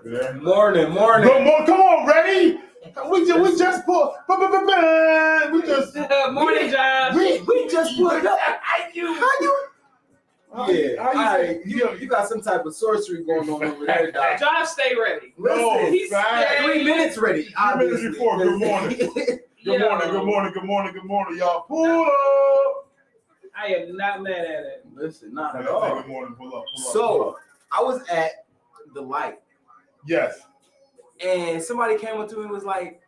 Yeah. Morning. Good morning. Come on, ready? We just put. We just. Morning, Josh. We just put it up. How you? You got some type of sorcery going on over there, Doc. Josh, stay ready. Listen, he's 3 minutes ready. 3 minutes before. Good morning. Good morning, y'all. Pull up. I am not mad at it. Listen, not at all. Good morning. Pull up. So, I was at the light. Yes. And somebody came up to me and was like,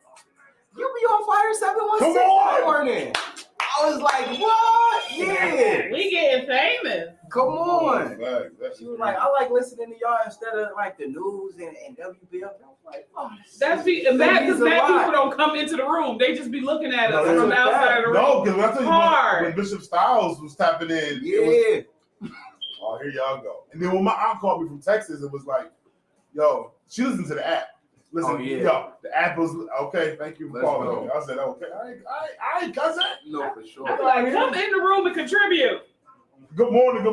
"You be on fire 716 Come on. in the morning." I was like, "What? Yeah. We getting famous. Come on." That's She was like, "I like listening to y'all instead of like the news and WBF." I was like, "Oh, That's because mad people don't come into the room. They just be looking at us from the outside of the room. No, because I tell you when Bishop Styles was tapping in. Yeah. Oh, here y'all go. And then when my aunt called me from Texas, it was like, yo, she listened to the app. Listen, yo, the app was okay. Thank you for calling me. I said, okay, I ain't cousin. No, for sure. I'm like, come in the room and contribute. Good morning.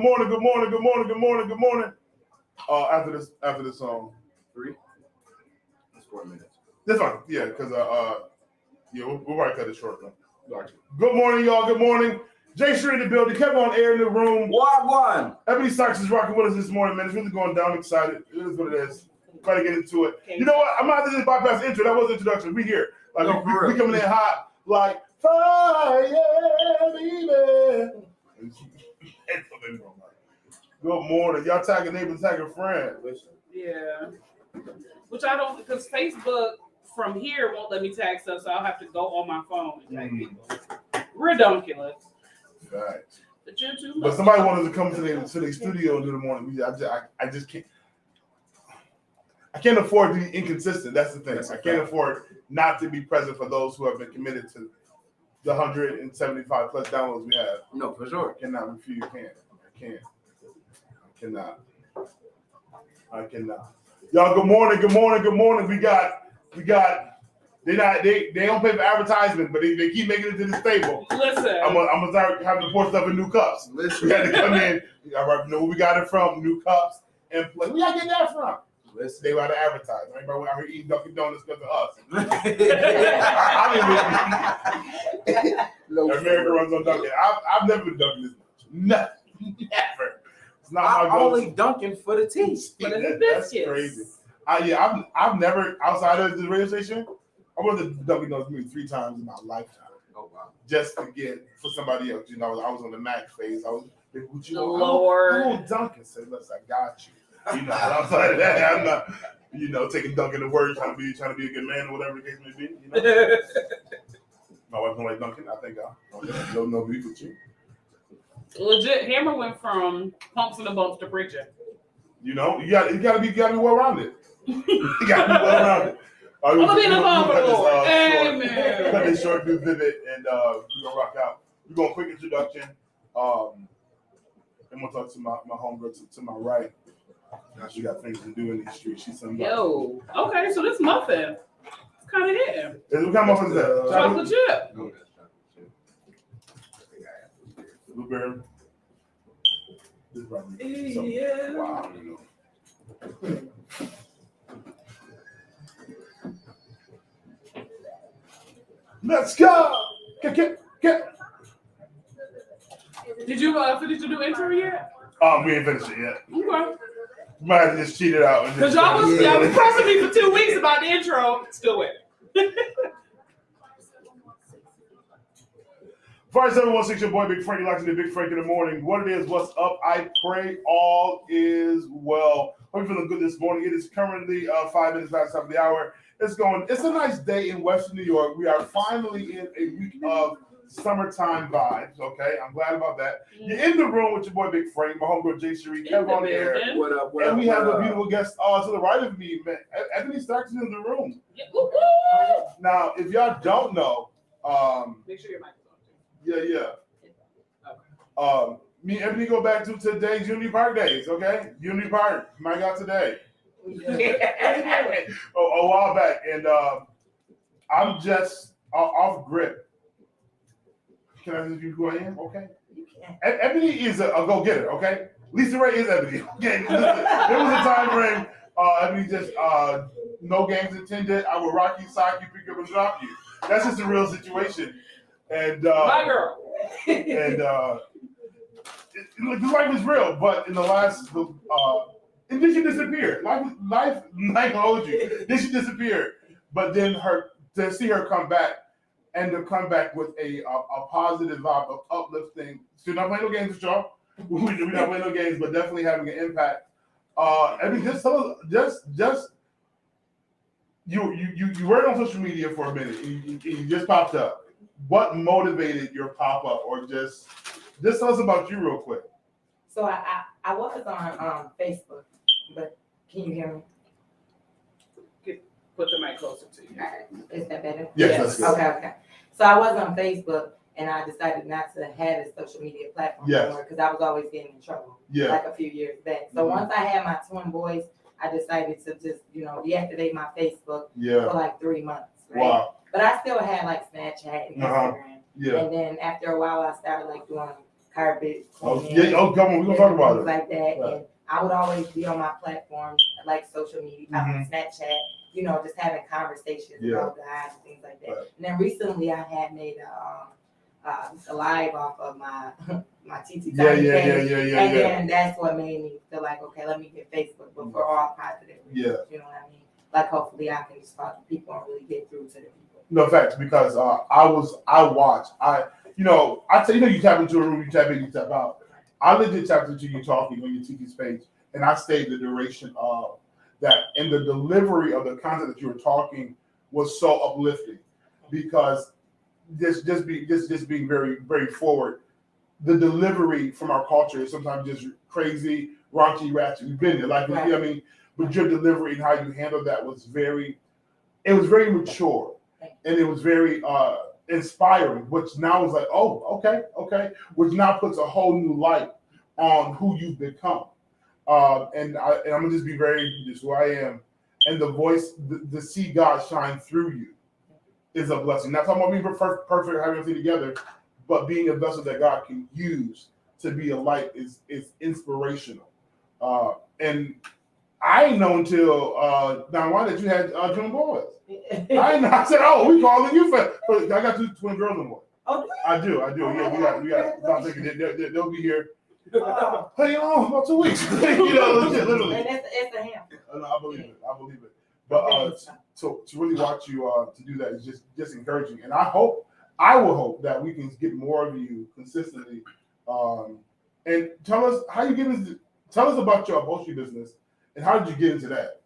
After this song, 3. That's 4 minutes. that's fine. Yeah, because we'll probably cut it short though. Gotcha. Good morning, y'all. Good morning. Jay Street in the building. Kept on air in the room. Wagwan. Ebony Sykes is rocking with us this morning, man. It's really going down. I'm excited. It is what it is. Try to get into it. You know what? I'm not going to just bypass the intro. That was the introduction. We here. Like we coming in hot, like fire, baby. Good morning. Y'all tagging neighbors, tagging friends. Yeah. Which I don't, because Facebook from here won't let me tag stuff, so I'll have to go on my phone and tag people. Redonkulous. Right. But But somebody wanted to come to the studio and do the morning. I just can't. I can't afford to be inconsistent. That's the thing. I can't afford not to be present for those who have been committed to the 175 plus downloads we have. No, for sure. I cannot refuse. I cannot. Y'all, good morning. We got. They don't pay for advertisement, but they keep making it to the stable. Listen, I'm gonna start having to pour stuff in new cups. Listen, we had to come in. I know where we got it from. New cups and play. Where y'all get that from? Listen, they want to advertise. Everybody out here eating Dunkin' Donuts because of us. America runs on Dunkin'. I've never been Dunkin' this much. Never. It's not my go-to. only Dunkin' for the tea. But it's That's crazy. I've never outside of the radio station. I went to Dunkin' Donuts maybe 3 times in my lifetime. Oh wow! Just to get for somebody else. You know, I was on the Mac phase. I was. Would you Lord. Dunkin' said, "Listen, I got you." You know, outside of that, I'm not, taking Dunkin' to work, trying to be a good man or whatever the case may be. You know, my wife don't like Dunkin'. I think no beef with you. Legit, Hammer went from pumps and bumps to preaching. You know, you gotta be well rounded. You gotta be well rounded. I'm gonna be in the home for the Lord. Amen. Cut this short, do vivid, and we're gonna rock out. We're going quick introduction. I'm gonna talk to my homegirl to my right. She got things to do in these streets. She's somebody. Yo, okay, so this muffin, it's kind of hitting. What kind of muffin is that? Chocolate chip. No, that's chocolate chip. Blueberry. This is probably something. Yeah. Wow. Let's go. Get. Did you finish the new intro yet? We ain't finished it yet. Okay. Might have just cheated out. Because y'all was pressing me for 2 weeks about the intro. Still with it. 5716, your boy Big Frank, locked in the Big Frank in the morning. What it is, what's up? I pray all is well. Hope you're feeling good this morning. It is currently 5 minutes past the top of the hour. It's a nice day in Western New York. We are finally in a week of summertime vibes. Okay, I'm glad about that. You're in the room with your boy Big Frank, my homegirl Jay Sheree, Kev on air. What up? And we have a beautiful guest to the right of me, man. Ebony Starks is in the room. Yeah. Now, if y'all don't know, make sure your mic is on. Yeah. Okay. Me and Ebony go back to today's Unity Park days, okay? Unity Park, my God, today. A while back, and I'm just off grip. Can I just who I am? Okay. Ebony is a go-getter, okay? Lisa Ray is Ebony. Okay, there was a time frame. Ebony just no games intended. I will rock you, sock you, pick you up, and drop you. That's just a real situation. And My girl. and life is real. But in the last, and then she disappeared. Life like hold you. Then she disappeared. But then to see her come back. And to come back with a positive vibe of uplifting. So not playing no games with y'all. We're not playing no games, but definitely having an impact. I mean, just you were on social media for a minute. You just popped up. What motivated your pop up, or just tell us about you real quick? So I was on Facebook, but can you hear me? Put the mic closer to you. All right. Is that better? Yes. That's good. Okay. So I was on Facebook, and I decided not to have a social media platform anymore because I was always getting in trouble. Yeah. Like a few years back. So once I had my twin boys, I decided to just deactivate my Facebook for like 3 months. Right? Wow. But I still had like Snapchat and Instagram. Yeah. And then after a while, I started like doing carpet. Oh, yeah. Oh, come on. We're gonna talk about it. Like that. Right. And I would always be on my platforms like social media, Snapchat. Just having conversations about God and things like that. Right. And then recently I had made a live off of my TT page. And then that's what made me feel like, okay, let me get Facebook, but for all positive reasons. You know what I mean? Like hopefully I can just talk to people and really get through to the people. No facts, because I watch. I tell you tap into a room, you tap in, you tap out. I legit tapped into you talking on your TT's page, and I stayed the duration of that, and the delivery of the content that you were talking was so uplifting, because just being very, very forward. The delivery from our culture is sometimes just crazy, raunchy, ratchet. We've been there, like right. I mean, but your delivery and how you handled that was very mature, and it was very inspiring. Which now is like, oh, okay, which now puts a whole new light on who you've become. And I'm gonna just be just who I am, and the voice, to see God shine through you, is a blessing. Not talking about being perfect, having everything together, but being a vessel that God can use to be a light is inspirational. And I ain't know until now why that you had twin boys. I said, oh, we calling you for I got 2 twin girls and boys. Oh, I do. Yeah, we got. They'll be here. Hey, about 2 weeks. Literally. And it's a him. I believe it. But to really watch you to do that is just encouraging. And I will hope that we can get more of you consistently. And tell us how you get into. Tell us about your upholstery business and how did you get into that?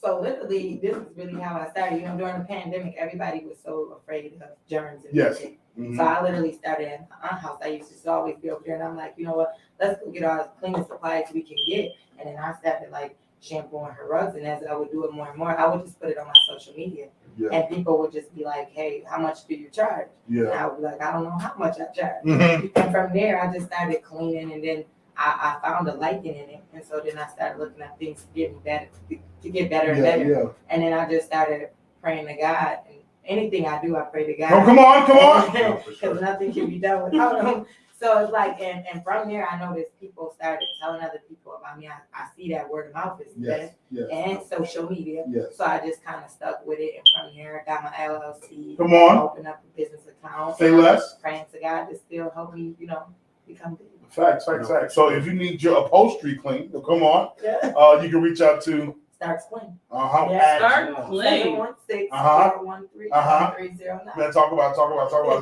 So literally, this is really how I started. During the pandemic, everybody was so afraid of germs and everything. Mm-hmm. So I literally started at my aunt's house. I used to just always be over there, and I'm like, you know what? Let's go get all the cleaning supplies we can get. And then I started like shampooing her rugs, and as I would do it more and more, I would just put it on my social media, and people would just be like, "Hey, how much do you charge?" And I would be like, "I don't know how much I charge." Mm-hmm. And from there, I just started cleaning, and then I found a liking in it, and so then I started looking at things to get me better, to get better and better. Yeah. And then I just started praying to God, and anything I do, I pray to God. Oh, come on! Because nothing can be done without Him. So it's like, and from there, I noticed people started telling other people about me. I see that word of mouth is best, and social media. Yes. So I just kind of stuck with it, and from here, I got my LLC. Come on. Opened up a business account. Say less. Praying to God to still help me, become big. Facts. So if you need your upholstery clean, come on. You can reach out to Starks Clean. Start Clean. 716-413-1309. Let's talk about.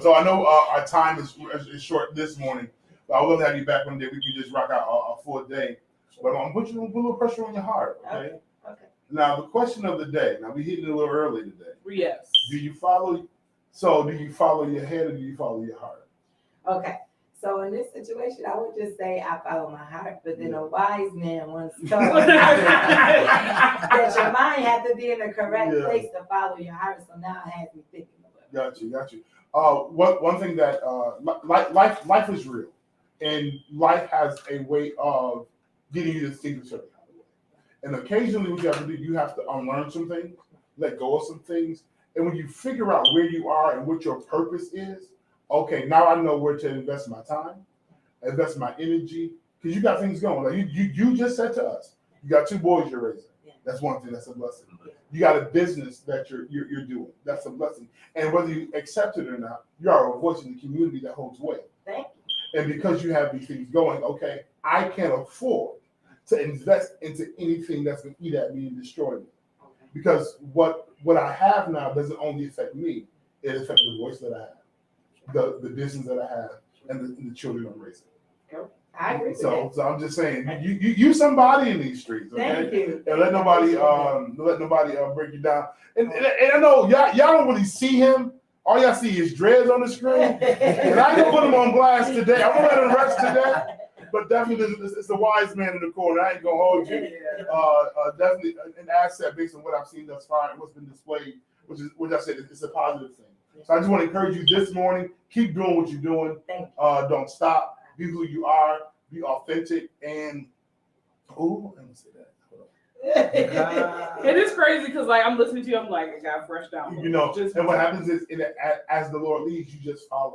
So I know our time is short this morning, but I would love to have you back one day. We can just rock out a full day. But I'm put a little pressure on your heart. Okay. Now the question of the day. Now we hitting it a little early today. Yes. Do you follow your head or do you follow your heart? Okay. So in this situation, I would just say I follow my heart, but then a wise man once told me that your mind had to be in the correct place to follow your heart. So now it has me thinking about it. Got you. One thing that life is real, and life has a way of getting you to think a certain kind of way. And occasionally, what you have to do, you have to unlearn some things, let go of some things, and when you figure out where you are and what your purpose is. Okay, now I know where to invest my time, invest my energy, because you got things going. Like you just said to us, you got 2 boys you're raising. Yeah. That's one thing. That's a blessing. You got a business that you're doing. That's a blessing. And whether you accept it or not, you are a voice in the community that holds weight. Thank you. And because you have these things going, okay, I can't afford to invest into anything that's going to eat at me and destroy me. Okay. Because what I have now doesn't only affect me; it affects the voice that I have, the business that I have, and the children I'm raising. I agree with that. So I'm just saying, you somebody in these streets, okay? Thank you. And let nobody break you down. And I know y'all don't really see him. All y'all see is dreads on the screen. And I ain't gonna put him on blast today. I'm gonna let him rest today. But definitely, it's the wise man in the corner. I ain't gonna hold you. Definitely an asset based on what I've seen thus far and what's been displayed, which I said it's a positive thing. So I just want to encourage you this morning. Keep doing what you're doing. Don't stop. Be who you are. Be authentic. And let me say that. It is crazy because like I'm listening to you, I'm like, I got fresh down. And what happens is, as the Lord leads, you just follow,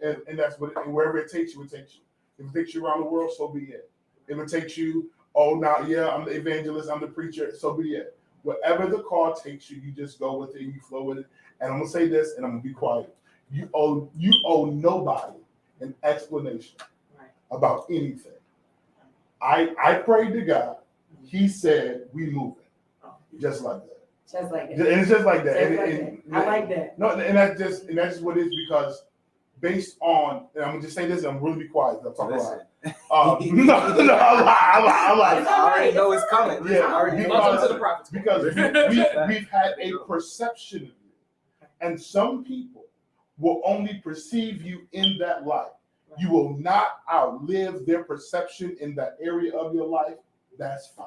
and that's what. And wherever it takes you, it takes you. If it takes you around the world, so be it. If it takes you, I'm the evangelist, I'm the preacher, so be it. Wherever the call takes you, you just go with it, you flow with it. And I'm gonna say this, and I'm gonna be quiet. You owe nobody an explanation about anything. I prayed to God. He said, we moving. Just like that. Just like that. And it's just like that. I like that. No, and that's just what it is, because based on, and I'm gonna just say this, and I'm really be quiet. I'm talking about. I already know it's coming. Yeah, welcome to the prophets. Because we've had a perception of you, and some people will only perceive you in that light. You will not outlive their perception in that area of your life. That's fine,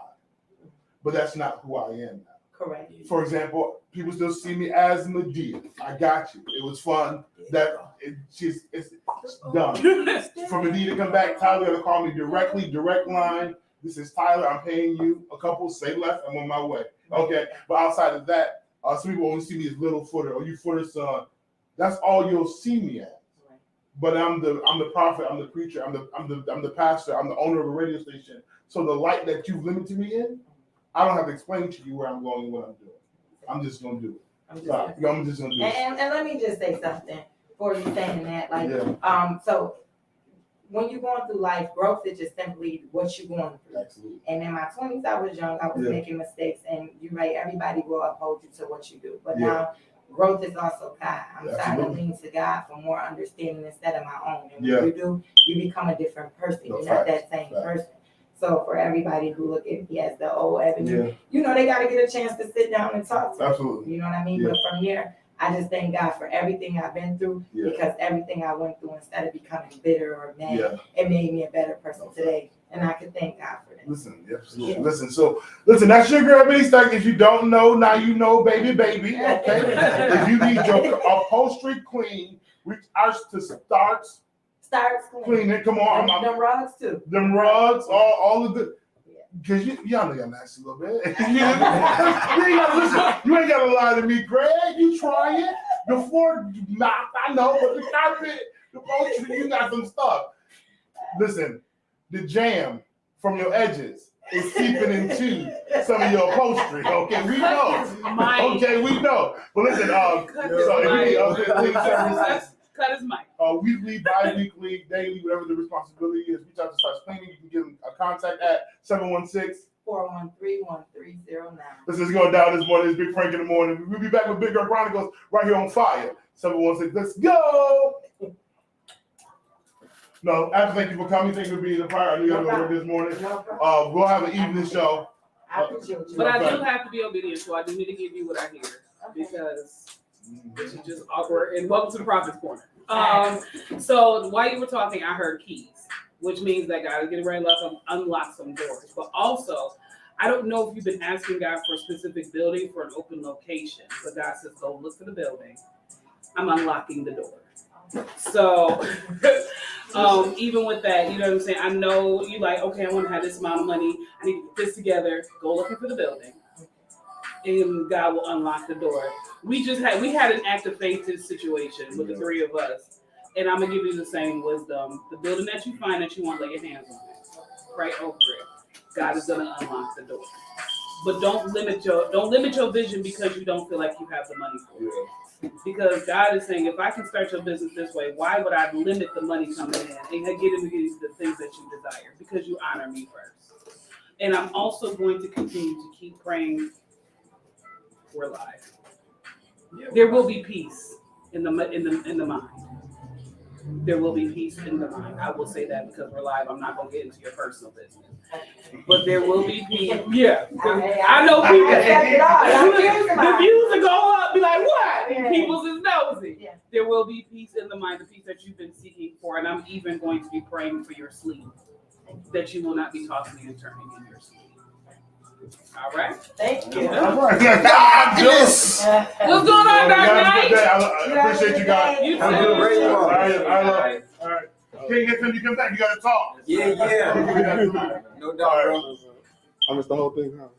but that's not who I am now. Correct. For example, people still see me as Medea. I got you. It was fun. It's done. For Medea to come back, Tyler gonna call me directly, direct line. This is Tyler. I'm paying you a couple. Say left. I'm on my way. Okay. But outside of that, some people only see me as little footer or you footer son. That's all you'll see me as. But I'm the prophet. I'm the preacher. I'm the pastor. I'm the owner of a radio station. So the light that you've limited me in, I don't have to explain to you where I'm going and what I'm doing. I'm just gonna do it. I'm just gonna do it. And let me just say something before you saying that. So when you're going through life, growth is just simply what you're going through. Absolutely. And in my 20s, I was young. I was making mistakes, and you're right. Everybody will uphold you to what you do. But now, growth is also God. I'm starting to lean to God for more understanding instead of my own. And when you do, you become a different person. You're not that same person. So for everybody who look at me as the old Ebony, they got to get a chance to sit down and talk to me. Absolutely. You know what I mean? But from here, I just thank God for everything I've been through, because everything I went through, instead of becoming bitter or mad, it made me a better person today. And I can thank God for that. Listen, absolutely. Listen, that's your girl Ebony Stack. If you don't know, now you know, baby. Okay. If you need your upholstery clean, reach out to Starts cleaning. Come on, them rugs too. Them rugs, all of the. Because y'all know y'all nasty a little bit. You ain't gotta lie to me, Greg. You try it. The floor, I know, but the carpet, the upholstery, you got some stuff. Listen, the jam from your edges is seeping into some of your upholstery. Okay, we know. Okay, we know. But listen, so if you need services, cut his mic. Weekly, bi-weekly, daily, whatever the responsibility is, reach out to Starts Cleaning. You can give them a contact at 716-413-1309. This is going down this morning. It's Big Frank in the morning. We'll be back with Big Girl Chronicles right here on Fire. 716. Let's go. No, thank you for coming. Thank you for being a part. I knew you had to work this morning. We'll have an evening show. I appreciate you. But I do have to be obedient, so I do need to give you what I hear, because this is just awkward. And welcome to the Prophet's Corner. So while you were talking, I heard keys, which means that God is getting ready to unlock some doors. But also, I don't know if you've been asking God for a specific building for an open location, but God says, go look for the building. I'm unlocking the door. So even with that, you know what I'm saying? I know you like, okay, I want to have this amount of money. I need to get this together. Go looking for the building. And God will unlock the door. We had an act of faith situation with the three of us. And I'm going to give you the same wisdom. The building that you find that you want, lay your hands on it. pray over it. God is gonna unlock the door. But don't limit your vision because you don't feel like you have the money for it. Because God is saying, if I can start your business this way, why would I limit the money coming in and get into the things that you desire? Because you honor me first. And I'm also going to continue to keep praying. We're live. There will be peace in the mind. There will be peace in the mind. I will say that because we're live. I'm not gonna get into your personal business, but there will be peace. Yeah, I know people. The views will go up. Be like, what? People's is nosy. Yeah. There will be peace in the mind, the peace that you've been seeking for, and I'm even going to be praying for your sleep, that you will not be tossing and turning in your sleep. All right. Thank you. All right. What's going on, Dark Knight? I appreciate you guys. You Have a good too. day. All right. Can't get till you come back. You gotta talk. Yeah. No doubt, bro. I missed the whole thing, huh?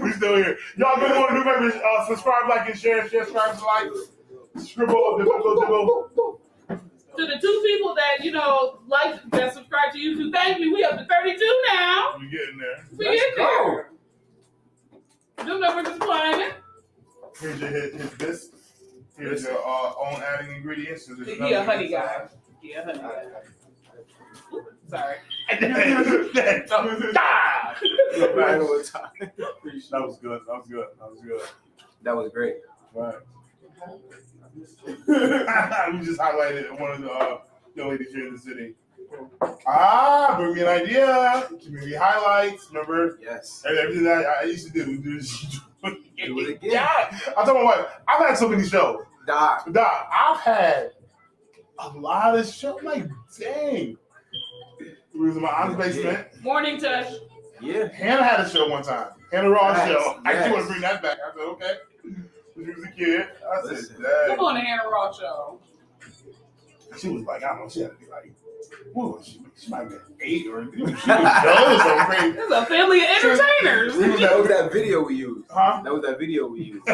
We still here. Y'all good morning. Remember, subscribe, like, and share. Subscribe, like, scribble. To the two people that that subscribe to YouTube, thank me. We up to 32 now. We getting there. We get there. The numbers is climbing. Here's your hit this. Here's your own adding ingredients. He a honey guy. Sorry. That was good. That was great. Right. We just highlighted one of the young ladies here in the city. Bring me an idea. Community highlights. Remember? Yes. Everything that I used to do. Do it again. Yeah. I told my wife, I've had so many shows. Doc, I've had a lot of shows. Like, dang. We was in my aunt's basement. Morning, Tush. Yeah. Hannah had a show one time. Hannah Ross show. Yes. I actually want to bring that back. I said, okay. When she was a kid, I said, dang. Come on, the Hannah Ross show. She was like, I don't know, she had to be like, what was she? She might be 8 or she was so crazy. This is a family of entertainers. That was that video we used. Huh? That was that video we used.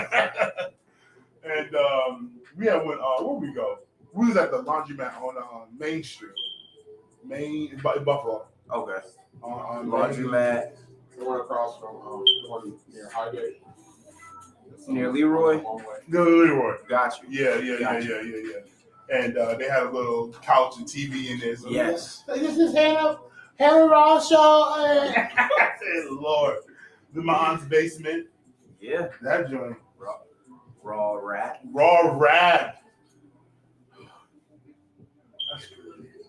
And we had went, where we go? We was at the laundromat on Main Street. In Buffalo. Okay. On Laundromat. The one across from the one near Highgate. Near Leroy? Leroy. Got you. Yeah. And they had a little couch and TV in there. So yes. This is Hannah Ross show. I said, Lord. This is my aunt's basement. Yeah. That joint. Raw rat. That's crazy.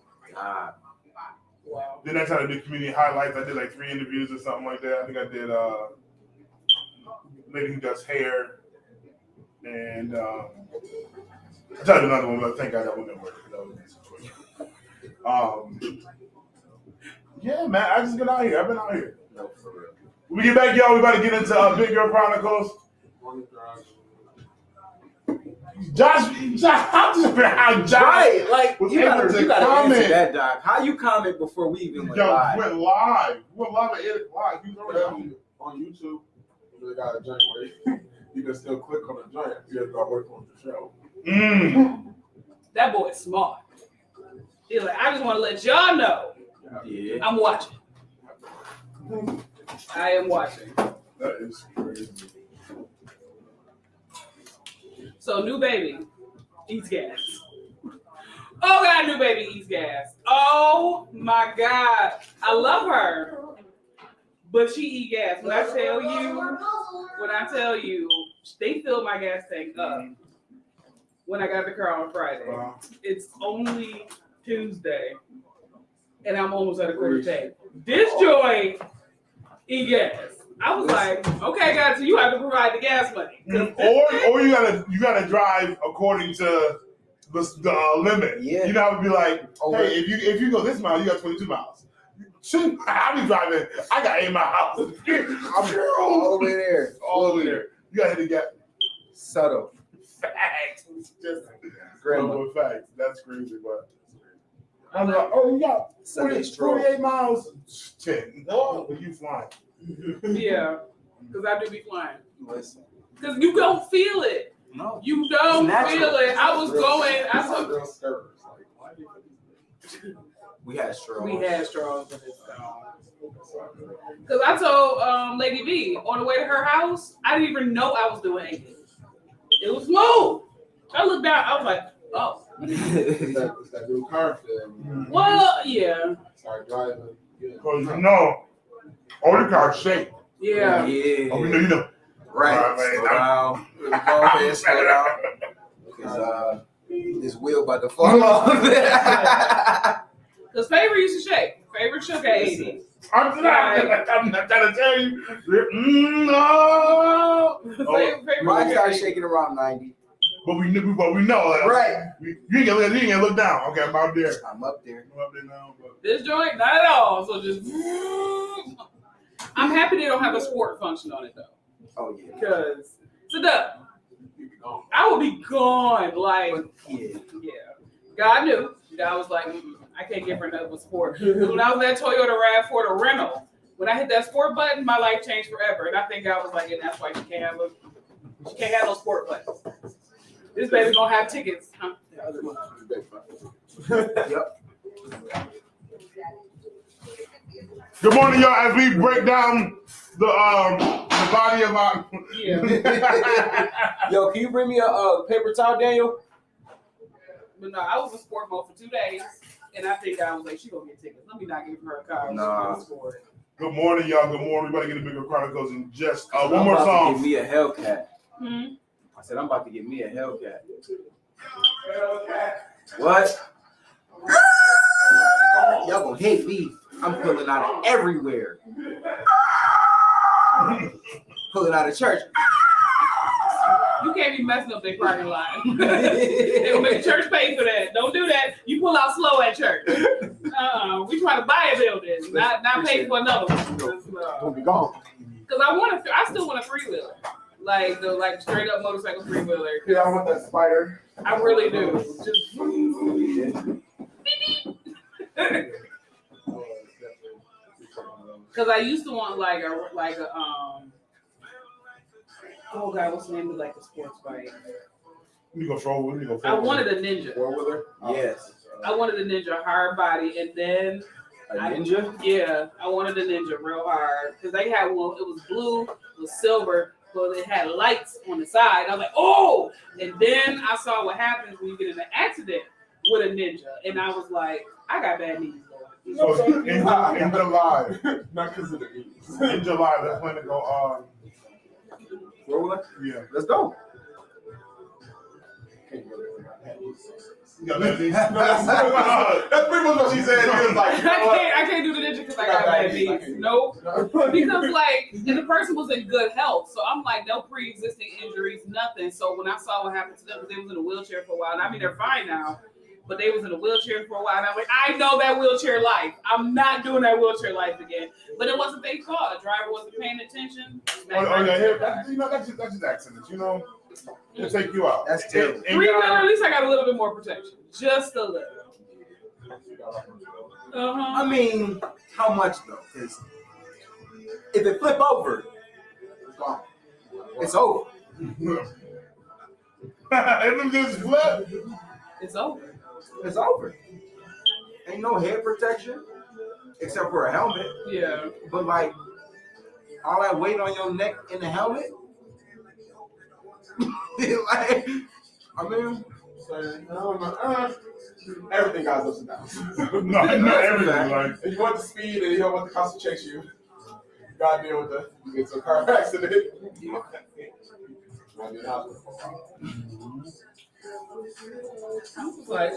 Wow. Then next time I did community highlights, I did like 3 interviews or something like that. I think I did lady who does hair. And I tried another one, but thank God that one didn't work. That was a situation. Yeah, man, I've been out here. No, for real. When we get back, y'all, we about to get into Big Girl Chronicles. Josh, I'm just how Josh Right, like was you able gotta to comment. answer that, Doc. How you comment before we even went live? Went live. We went live at 8 o'clock. He was already On YouTube, they got a joint where you can still click on the joint if you got work on the show. That boy is smart. He's like, I just want to let y'all know. Yeah. I'm watching. I am watching. That is crazy. So, new baby eats gas. Oh, God, new baby eats gas. Oh, my God. I love her. But she eat gas. When I tell you, they filled my gas tank up when I got the car on Friday. Wow. It's only Tuesday, and I'm almost at a quarter tank. This joint eat gas. I was like, okay, guys, so you have to provide the gas money. Or you gotta drive according to the limit. Yeah. You know, it would be like, hey, if you go this mile, you got 22 miles. Shoot, I'll be driving. I got 8 miles. I'm all the way there. All the way there. You gotta hit the gas. Subtle. Facts. Just Grandma. facts. That's crazy, but I'm like, you got 48 miles. 10. No, but you flying. Yeah, because I do be flying. Listen. Because you don't feel it. No. You don't It's natural. feel it. I was going. We had straws. We had straws, but it's gone. Because I told Lady B on the way to her house, I didn't even know I was doing anything. It was smooth. I looked down, I was like, oh. It's that new car feel. Well, yeah. Start driving. Because you know, all the cars shake. Yeah. Yeah. Oh, you know. Right. Man, Slow down. Go ahead, slow down. Because this wheel about to fall off. Because Favor used to shake. Favor shook at 80. I'm not trying to tell you. No. Mine started shaking around 90. But we know. Like, Right. You ain't gonna look down. Okay, I'm out there. I'm up there. I'm up there now. But. This joint, not at all. So just. I'm happy they don't have a sport function on it though. Oh yeah. Because I would be gone. Like, Yeah. God knew. God was like, I can't give her another sport. When I was at Toyota RAV4 the rental, when I hit that sport button, my life changed forever. And I think God was like, and that's why she can't have no sport buttons. This baby gonna have tickets. Huh? Yep. Good morning, y'all. As we break down the body of our Yo, can you bring me a paper towel, Daniel? But no, I was in sport mode for 2 days, and I think I was like, she gonna get tickets. Let me not give her a car. Nah. Good morning, y'all. Good morning. We're about to get a bigger Chronicles in just one I'm more about to song. get me a Hellcat. Hmm? I said I'm about to get me a Hellcat. What? Y'all gonna hate me. I'm pulling out of everywhere. Pulling out of church. You can't be messing up their parking lot. They will make church pay for that. Don't do that. You pull out slow at church. We try to buy a building, not pay for another one. Gonna be gone. Because I still want a 3-wheeler. Like the straight up motorcycle 3-wheeler. Yeah, I want that spider. I really do. Just because I used to want like a oh god, what's the name of like a sports bike? You go forward. I wanted a Ninja. 4-wheeler? Yes. I wanted a Ninja hard body, and then A Ninja? I wanted a Ninja real hard because they had one. It was blue, it was silver, but it had lights on the side. I was like, oh! And then I saw what happens when you get in an accident with a Ninja, and I was like, I got bad knees, Lord. So in July, Not because of the eats. in July, they're planning to go. 4-wheeler? Yeah. Let's go. Yeah, that's That's pretty much what she said. She was like, you know what? I can't do the Ninja because I got bad knees. Nope. Because like, and the person was in good health, so I'm like, no pre-existing injuries, nothing. So when I saw what happened to them, because they was in a wheelchair for a while, and I mean they're fine now, but they was in a wheelchair for a while, and I'm like, I know that wheelchair life. I'm not doing that wheelchair life again. But it wasn't their fault. The driver wasn't paying attention. That's just accidents. You know, they take you out. That's terrible. 3-wheeler, at least I got a little bit more protection, just a little. I mean, how much though? Because if it flip over, It's gone. it's over. If it just flip. It's over. It's over. Ain't no head protection except for a helmet. Yeah. But like all that weight on your neck in the helmet. Like, I mean, Everything got ups and downs. No, not everything. Like, If you want the speed and you don't want the cops to chase you, you gotta deal with you get to a car accident. You might be in the hospital for a while. I was like,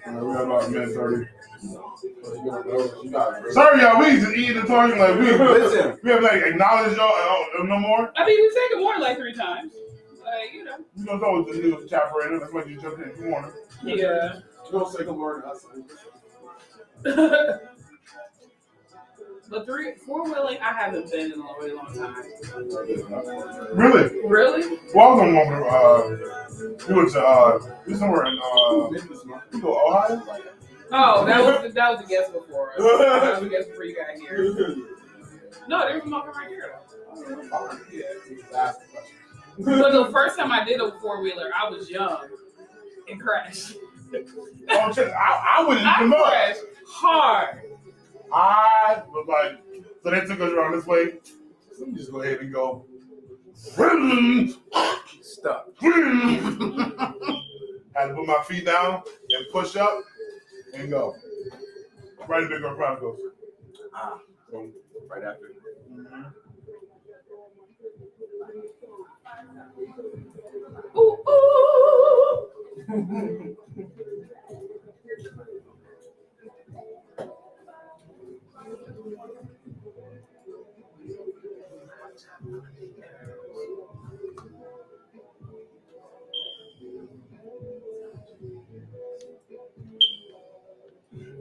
we got about a minute 30. You got it. Sorry, y'all. We just eating and talking like listen. we have like acknowledged y'all no more. I mean, we've taken more like 3 times. Like, you know. You know, it's always the news chapter in it. That's why you jump in. Good morning. Yeah. You don't say good morning to us. But 4-wheeling, I haven't been in a really long time. Really? Really? Well, I was on one. We went to somewhere in we go Ohio. Oh, that was a guess before. That was a guess before you got here. No, there's a motherfucker right here. Yeah. But the first time I did a 4-wheeler, I was young. and crashed. Oh, shit, I wouldn't I even know. crashed hard. I was like, so they took us around this way. Let me just go ahead and go. Stop. Had to put my feet down and push up and go. Right in Big Girl Chronicles. So, right after. Ooh, ooh.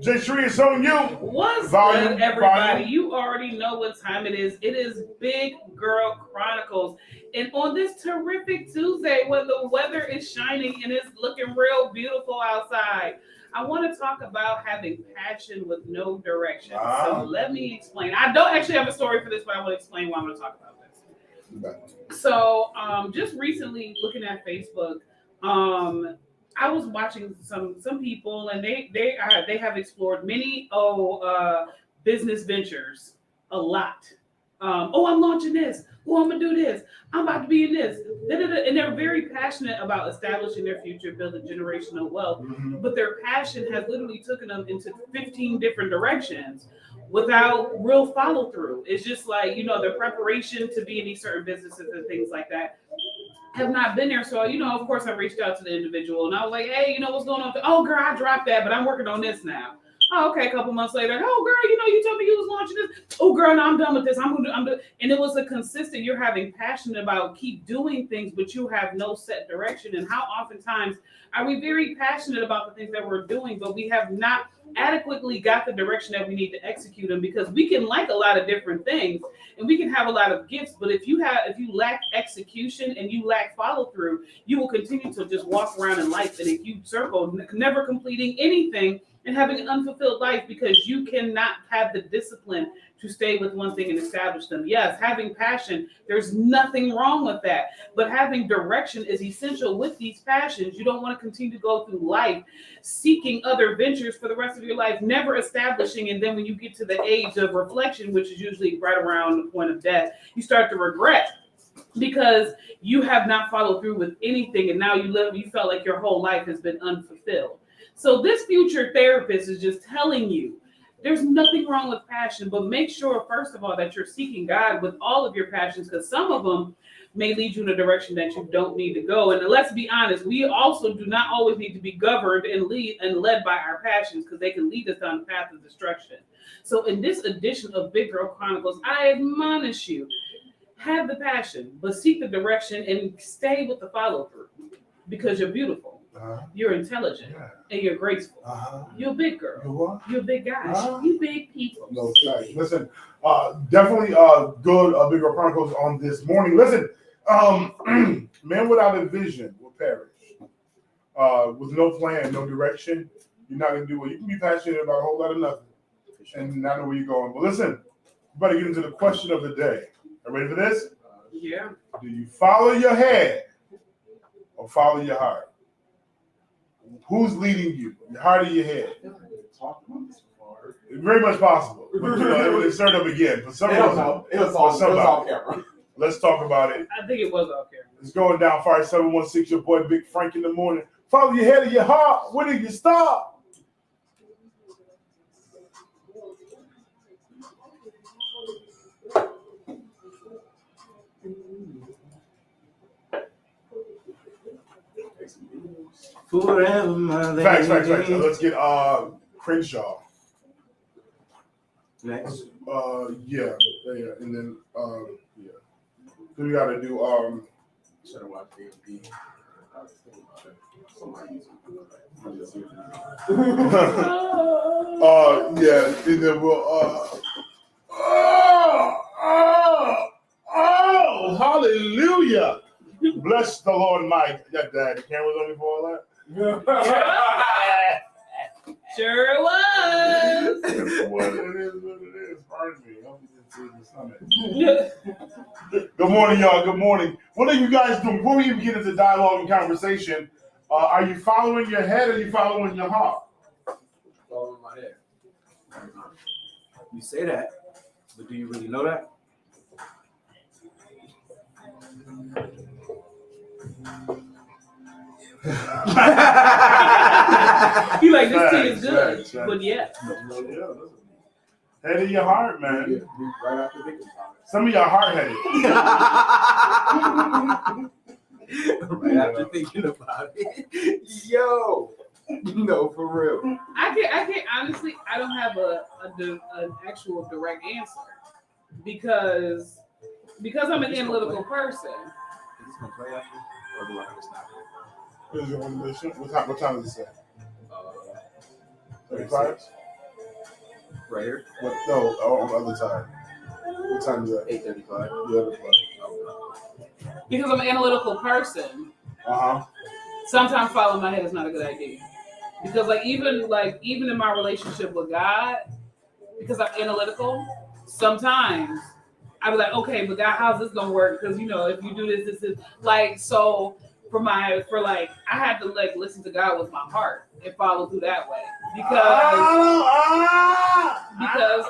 J. Shree, it's on you. What's Volume, good, everybody? volume. You already know what time it is. It is Big Girl Chronicles. And on this terrific Tuesday, when the weather is shining and it's looking real beautiful outside, I want to talk about having passion with no direction. So let me explain. I don't actually have a story for this, but I will explain why I'm going to talk about this. So just recently looking at Facebook, I was watching some people, and they have explored many business ventures a lot. I'm launching this. I'm gonna do this. I'm about to be in this. And they're very passionate about establishing their future, building generational wealth. Mm-hmm. But their passion has literally taken them into 15 different directions without real follow through. It's just like, their preparation to be in these certain businesses and things like that have not been there. So, of course I reached out to the individual and I was like, hey, what's going on? Oh girl, I dropped that, but I'm working on this now. Oh, okay, a couple months later. Oh girl, you told me you was launching this. Oh girl, no, I'm done with this. I'm doing. And it was a consistent, you're having passion about keep doing things, but you have no set direction. And how oftentimes are we very passionate about the things that we're doing, but we have not adequately got the direction that we need to execute them, because we can like a lot of different things and we can have a lot of gifts, but if you lack execution and you lack follow through, you will continue to just walk around in life in a huge circle, never completing anything and having an unfulfilled life, because you cannot have the discipline to stay with one thing and establish them. Yes, having passion, there's nothing wrong with that, but having direction is essential with these passions. You don't want to continue to go through life seeking other ventures for the rest of your life, never establishing, and then when you get to the age of reflection, which is usually right around the point of death, you start to regret because you have not followed through with anything, and now you felt like your whole life has been unfulfilled. So this future therapist is just telling you there's nothing wrong with passion, but make sure, first of all, that you're seeking God with all of your passions, because some of them may lead you in a direction that you don't need to go. And let's be honest, we also do not always need to be governed and led by our passions, because they can lead us down the path of destruction. So in this edition of Big Girl Chronicles, I admonish you, have the passion, but seek the direction and stay with the follow through, because you're beautiful. You're intelligent, and you're graceful. You're a big girl. You what? You're a big guy. You big people. No, thanks. Listen, definitely good Big Girl Chronicles on this morning. Listen, man without a vision will perish. With no plan, no direction, you're not gonna do what you can be passionate about a whole lot of nothing and not know where you're going. But listen, you better get into the question of the day. Are you ready for this? Yeah. Do you follow your head or follow your heart? Who's leading you? Your heart or your head? Very much possible. But it was insert up again. For some reason, it was off camera. Let's talk about it. I think it was off camera. It's going down. Fire 716, your boy Big Frank in the morning. Follow your head or your heart. Where do you stop? Forever, my Facts. Let's get Crenshaw. Next. Yeah. And then yeah. Then we gotta do Should have watched B&B. yeah, and then we'll hallelujah. Bless the Lord, Mike. That the camera's on me for all that. Sure was. What it is. Pardon me. Good morning, y'all. Good morning. What are you guys doing? Before we even get into dialogue and conversation, Are you following your head or are you following your heart? Following my head. You say that, but do you really know that? You like this tea is good, Facts. but yeah. Head of your heart, man. Right after thinking about it. Some of y'all hard-headed. Right after thinking about it. Yo. No, for real. I can't honestly. I don't have an actual direct answer because I'm an analytical person. Is this gonna play after? Or do I have to stop it? What time does it say? 35? Right here? No, on the other side. What time is that? 8:35. The other side. Because I'm an analytical person. Sometimes following my head is not a good idea. Because even in my relationship with God, because I'm analytical, sometimes I be like, okay, but God, how's this gonna work? Because if you do this is like so. I had to listen to God with my heart and follow through that way because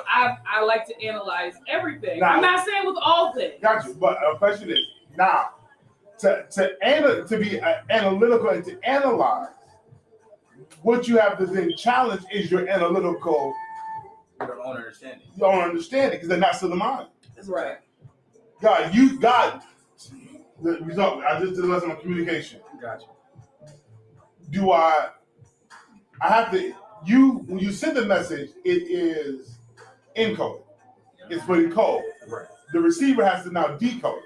I like to analyze everything. Now, I'm not saying with all things. Got you, but a question is now to be analytical and to analyze. What you have to then challenge is your analytical, Your own understanding. your own understanding, because they're not still the mind. That's right. God, the result. I just did a lesson on communication. Gotcha. Do I have to? When you send the message, it is encoded. It's put in code. Right. The receiver has to now decode it.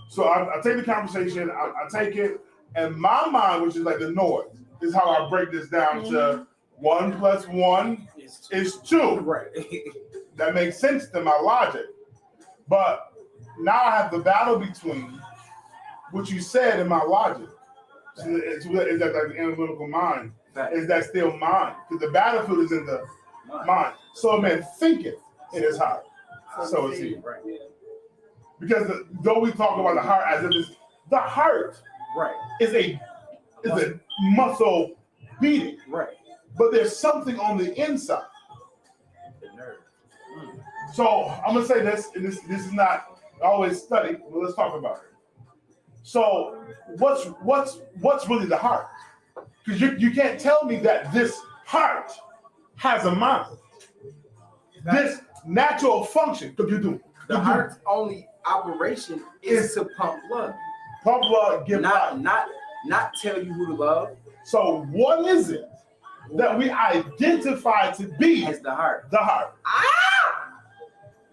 So I take the conversation, I take it, and my mind, which is like the noise, is how I break this down to 1 + 1 is 2. Right. That makes sense to my logic. But now I have the battle between what you said and my logic. So is that like the analytical mind? Fact. Is that still mine? Because the battlefield is in the mind. So a man thinketh in his heart. So is he. Right. Because though we talk about the heart as if it's the heart Right. is a muscle beating, Right. but there's something on the inside. The nerve. So I'm gonna say this, and this is not always studied, but let's talk about it. So what's really the heart? Because you can't tell me that this heart has a mind. This natural function. The heart's only operation is to pump blood. Pump blood, give life. Not tell you who to love. So what is it that we identify to be As the heart. the heart?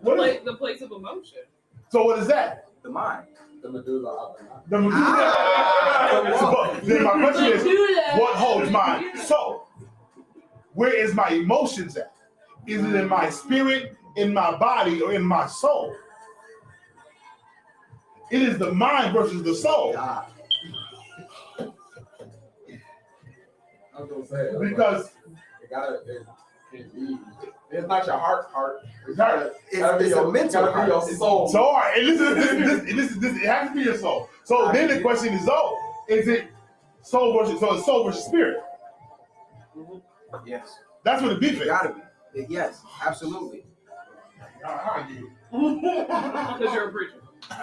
What is it? The place of emotion. So what is that? The mind. The medulla oblongata. The medulla. So then my question is, what holds mine? So where is my emotions at? Is it in my spirit, in my body, or in my soul? It is the mind versus the soul. I was gonna say Because it can't be. It's not your heart. it's hard. It's a mental gotta be your heart. soul. So all right, and this, it has to be your soul. So then the question is, is it soul versus spirit? Yes. That's what the beef It is. gotta be. Yes, absolutely. Because you're a preacher. No,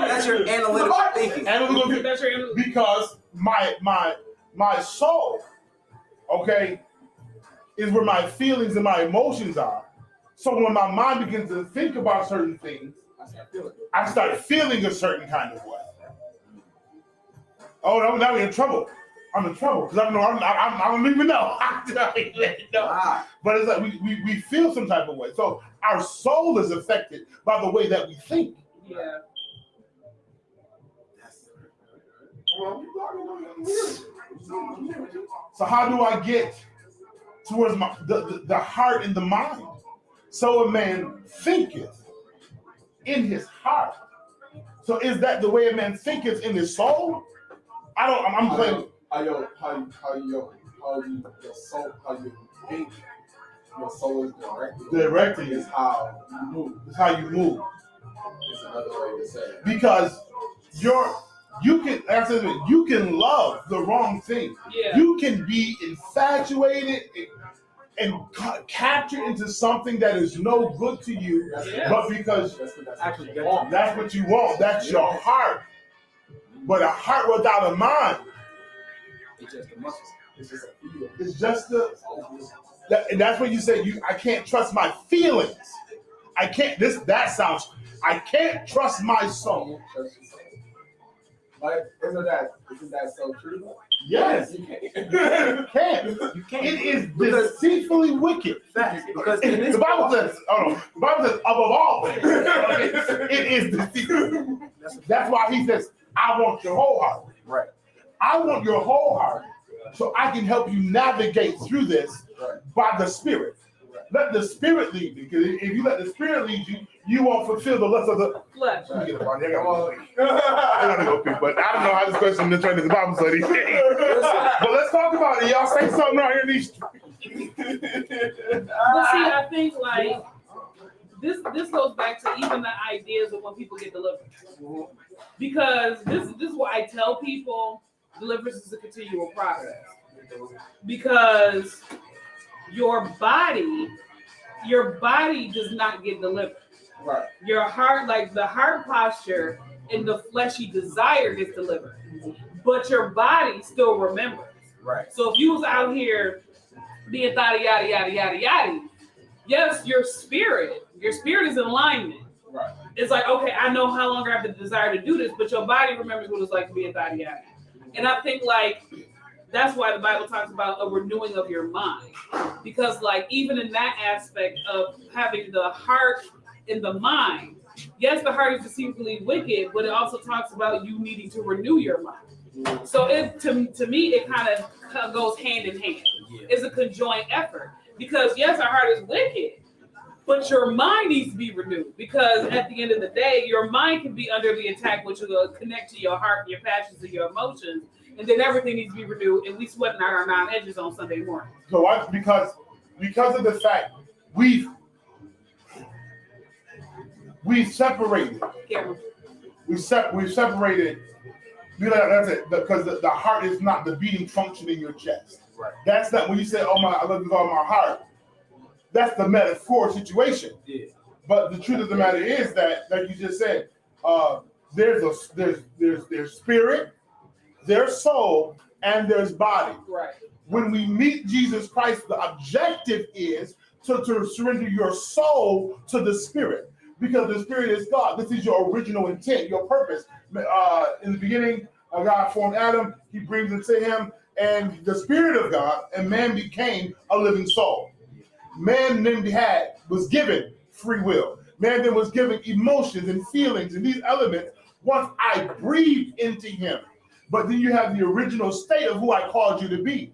that's your analytical thinking. That's your Because my soul, okay, is where my feelings and my emotions are. So when my mind begins to think about certain things, I start feeling a certain kind of way. Oh, no, now we're in trouble. I'm in trouble because I don't even know. I don't even know. But it's like we feel some type of way. So our soul is affected by the way that we think. Yeah. So how do I get towards the heart and the mind? So a man thinketh in his heart. So is that the way a man thinketh in his soul? I'm playing. How you think your soul is Directing is how you move. It's how you move. Is another way to say it. Because You can, like I said, you can love the wrong thing. Yeah. You can be infatuated and captured into something that is no good to you, but because that's what you want. That's your heart. But a heart without a mind, It's just the muscles. it's just the. And that's when you say I can't trust my feelings. I can't. I can't trust my soul. Like, isn't that so true? Yes, You can't. you can't. You can't. It is deceitfully wicked. Facts. Because The Bible says, the Bible says, above all things, it is deceitful. That's why he says, I want your whole heart. Right. I want your whole heart so I can help you navigate through this by the Spirit. Let the Spirit lead you. Because if you let the Spirit lead you, you won't fulfill the lust of the Flesh. Let me get a party. I gotta go pick, but I don't know how this question is turned into Bible study. But let's talk about it. Y'all say something out here in these streets. But see, I think like this goes back to even the ideas of when people get delivered. Because this is what I tell people: deliverance is a continual process. Because your body does not get delivered. Right. Your heart, like the heart posture and the fleshy desire gets delivered. But your body still remembers. Right. So if you was out here being yada yada yada yada yada, yes, your spirit is in alignment. Right. It's like, okay, I know how long I have the desire to do this, but your body remembers what it's like to be a yada yada. And I think like that's why the Bible talks about a renewing of your mind. Because like even in that aspect of having the heart and the mind, yes, the heart is deceitfully wicked, but it also talks about you needing to renew your mind. So it to me, it kind of goes hand in hand. It's a conjoined effort. Because yes, our heart is wicked, but your mind needs to be renewed. Because at the end of the day, your mind can be under the attack, which will connect to your heart, your passions, and your emotions. And then everything needs to be renewed, and we sweating out our 9 edges on Sunday morning. So because of the fact we've separated. Cameron. We've separated. That's it. Because the heart is not the beating function in your chest. Right. That's not when you say, "Oh my, I love you with all my heart." That's the metaphor situation. Yeah. But the truth of the matter is that, like you just said, there's spirit, there's soul, and there's body. Right. When we meet Jesus Christ, the objective is to surrender your soul to the Spirit, because the Spirit is God. This is your original intent, your purpose. In the beginning, God formed Adam. He breathed into him, and the Spirit of God, and man became a living soul. Man then was given free will. Man then was given emotions and feelings and these elements once I breathed into him. But then you have the original state of who I called you to be.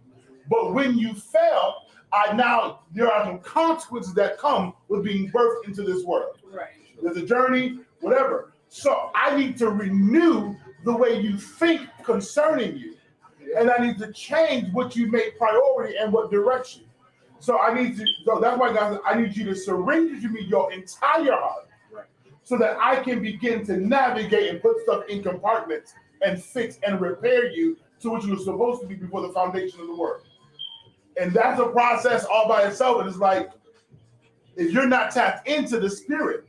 But when you fail, there are some consequences that come with being birthed into this world. Right. There's a journey, whatever. So I need to renew the way you think concerning you. And I need to change what you make priority and what direction. So that's why, guys, I need you to surrender to me your entire heart, so that I can begin to navigate and put stuff in compartments and fix and repair you to what you were supposed to be before the foundation of the world. And that's a process all by itself. And it's like, if you're not tapped into the Spirit,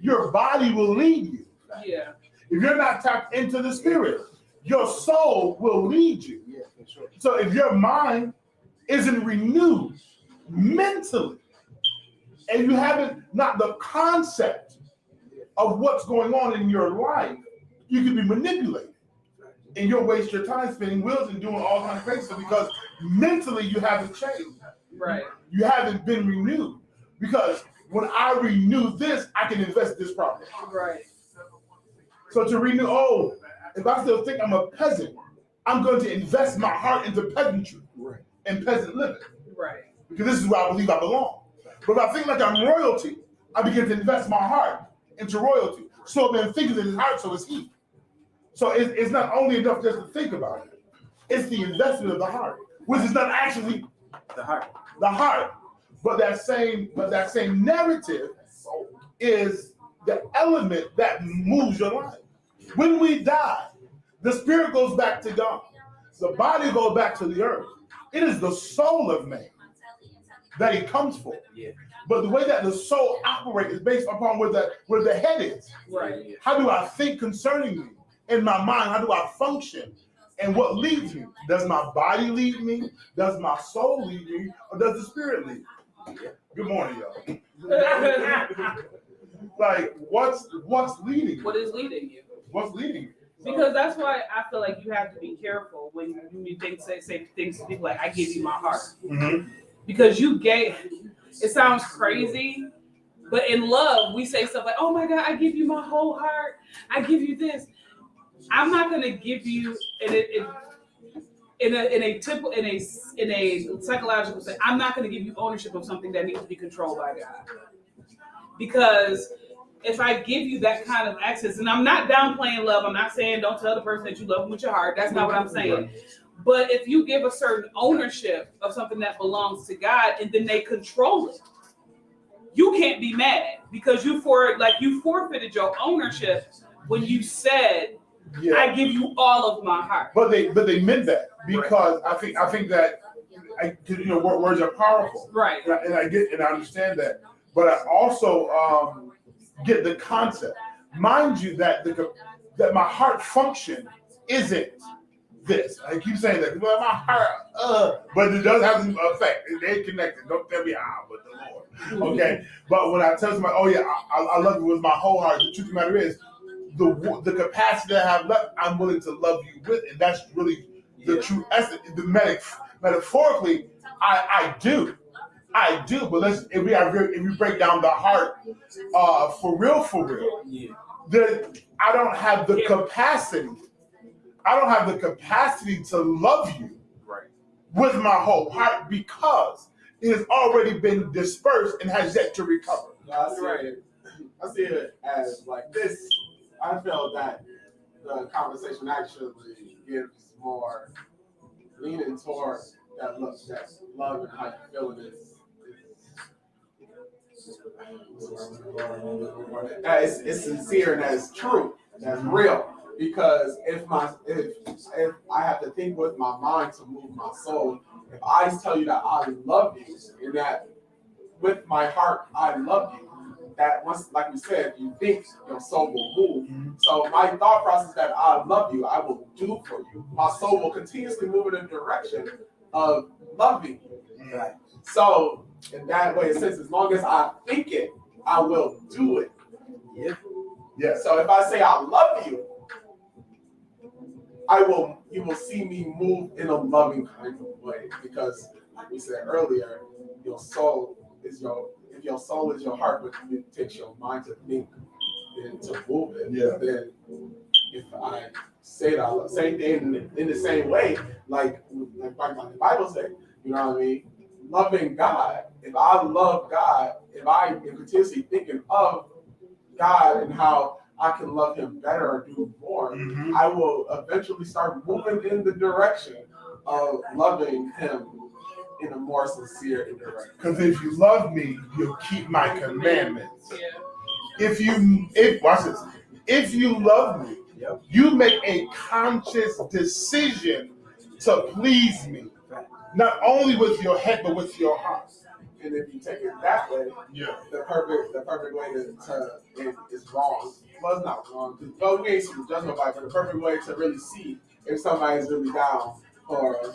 your body will lead you. Yeah. If you're not tapped into the Spirit, your soul will lead you. Yeah, for sure. So if your mind isn't renewed mentally, and you haven't not the concept of what's going on in your life, you can be manipulated. And you'll waste your time spinning wheels and doing all kinds of crazy stuff because mentally you haven't changed. Right. You haven't been renewed. Because when I renew this, I can invest this property. Right. So to renew, if I still think I'm a peasant, I'm going to invest my heart into peasantry and peasant living. Right. Because this is where I believe I belong. But if I think like I'm royalty, I begin to invest my heart into royalty. So man thinks in his heart, so is he. So it's not only enough just to think about it. It's the investment of the heart, which is not actually The heart. the heart. But that same narrative is the element that moves your life. When we die, The spirit goes back to God. The body goes back to the earth. It is the soul of man that he comes for. Yeah. But the way that the soul operates is based upon where the head is. Right. How do I think concerning me? In my mind, how do I function? And what leads me? Does my body lead me? Does my soul lead me? Or does the spirit lead me? Good morning, y'all. Like, what's leading you? What is leading you? What's leading you? Because that's why I feel like you have to be careful when you say things to people like, I give you my heart. Mm-hmm. Because it sounds crazy, but in love, we say stuff like, oh my God, I give you my whole heart. I give you this. I'm not going to give you in a psychological sense, I'm not going to give you ownership of something that needs to be controlled by God. Because if I give you that kind of access, and I'm not downplaying love, I'm not saying don't tell the person that you love them with your heart. That's not what I'm saying. But if you give a certain ownership of something that belongs to God and then they control it, you can't be mad because you forfeited your ownership when you said, I give you all of my heart. But they meant that because I think that words are powerful. Right. And I get and I understand that. But I also get the concept. Mind you that that my heart function isn't this. I keep saying that. Well, my heart, but it does have an effect. They're connected. Don't tell me how, but the Lord. Okay. But when I tell somebody, oh yeah, I love you with my whole heart, the truth of the matter is, the capacity that I have left, I'm willing to love you with, and that's really the true essence. Metaphorically, I do. But if we break down the heart, for real, I don't have the capacity. I don't have the capacity to love you with my whole heart because it has already been dispersed and has yet to recover. I see it as like this. I feel that the conversation actually gives more leaning toward that love and how you feel it is. It's sincere and that's true. That's real. Because if I have to think with my mind to move my soul, if I tell you that I love you and that with my heart I love you, that once, like we said, you think your soul will move. Mm-hmm. So my thought process that I love you, I will do for you. My soul will continuously move in the direction of loving you. Mm-hmm. So in that way, it says as long as I think it, I will do it. Yeah. So if I say I love you, you will see me move in a loving kind of way. Because like we said earlier, your soul is if your soul is your heart, but it takes your mind to think and to move it, then if I say that same thing in the same way, like the Bible says, you know what I mean? Loving God, if I love God, if I am continuously thinking of God and how I can love him better or do more, mm-hmm. I will eventually start moving in the direction of loving him in a more sincere direction. Because if you love me, you'll keep my commandments. Yeah. If you love me, you make a conscious decision to please me, not only with your head but with your heart. And if you take it that way, the perfect way is wrong. Well, it's not wrong. Well, we ain't judge nobody, but the perfect way to really see if somebody is really down for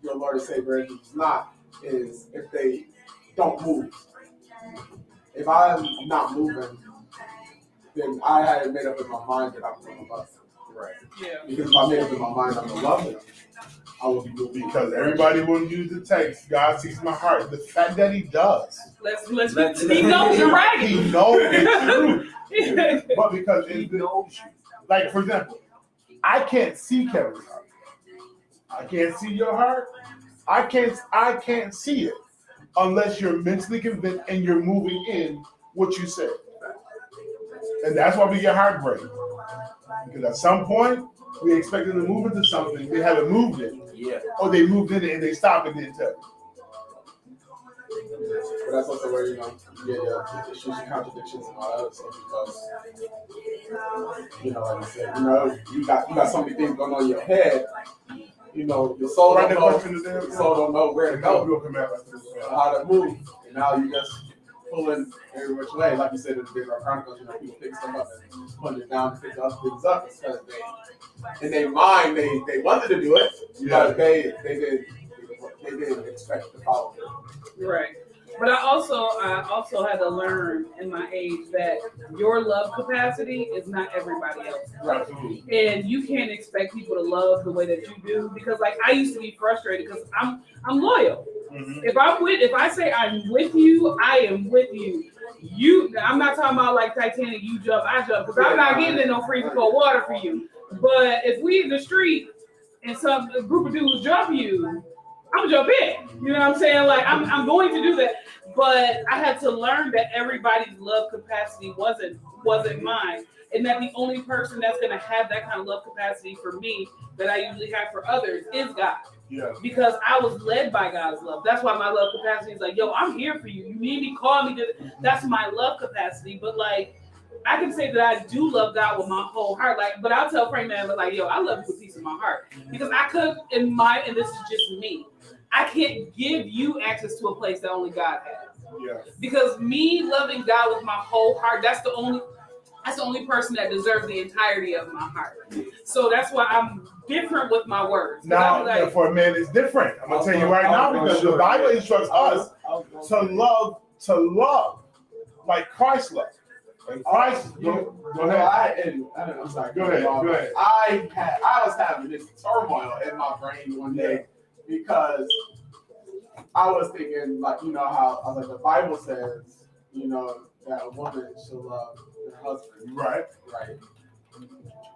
your Lord and Savior and who's not is if they don't move. If I'm not moving, then I had made up in my mind that I'm going to love them. Right. Yeah. Because if I made up in my mind I'm going to love them, I will be moving. Because everybody will use the text, God sees my heart. The fact that he does. He knows you're right. He knows the truth. But because he knows you. Like, for example, I can't see Kevin's heart. I can't see your heart. I can't see it unless you're mentally convinced and you're moving in what you said. And that's why we get heartbreak. Because at some point, we expect them to move into something, they haven't moved it. Yeah. Or they moved in it and they stopped and didn't tell you. But that's also where, you get your issues and contradictions and all that other stuff because, like I said, you got so many things going on in your head. Your soul don't know where to go, how to move, and now you just pulling every which way. Like you said in the Big Rock Chronicles, people pick stuff up and put it down and pick other things up because in their mind they wanted to do it, but they didn't expect to follow it. Right. But I also had to learn in my age that your love capacity is not everybody else's. Right. And you can't expect people to love the way that you do because, like, I used to be frustrated because I'm loyal. Mm-hmm. If I say I'm with you, I am with you. I'm not talking about like Titanic. You jump, I jump, because I'm not getting in no freezing cold water for you. But if we in the street and a group of dudes jump you, I'm gonna jump in. You know what I'm saying? Like I'm going to do that. But I had to learn that everybody's love capacity wasn't mine. And that the only person that's gonna have that kind of love capacity for me that I usually have for others is God. Yeah. Because I was led by God's love. That's why my love capacity is like, yo, I'm here for you. You need me, call me. That's my love capacity. But like, I can say that I do love God with my whole heart. Like, but I'll tell Frank Man, like, yo, I love you with a piece of my heart. Because I could, and this is just me, I can't give you access to a place that only God has. Yeah. Because me loving God with my whole heart, that's the only person that deserves the entirety of my heart. So that's why I'm different with my words. Now, for a man, it's different. I'm gonna tell you right now because the Bible instructs us to love like Christ loved. And Christ, go ahead. I'm sorry. Go ahead. I was having this turmoil in my brain one day because I was thinking, like, how I was like, the Bible says, that a woman should love her husband. Right.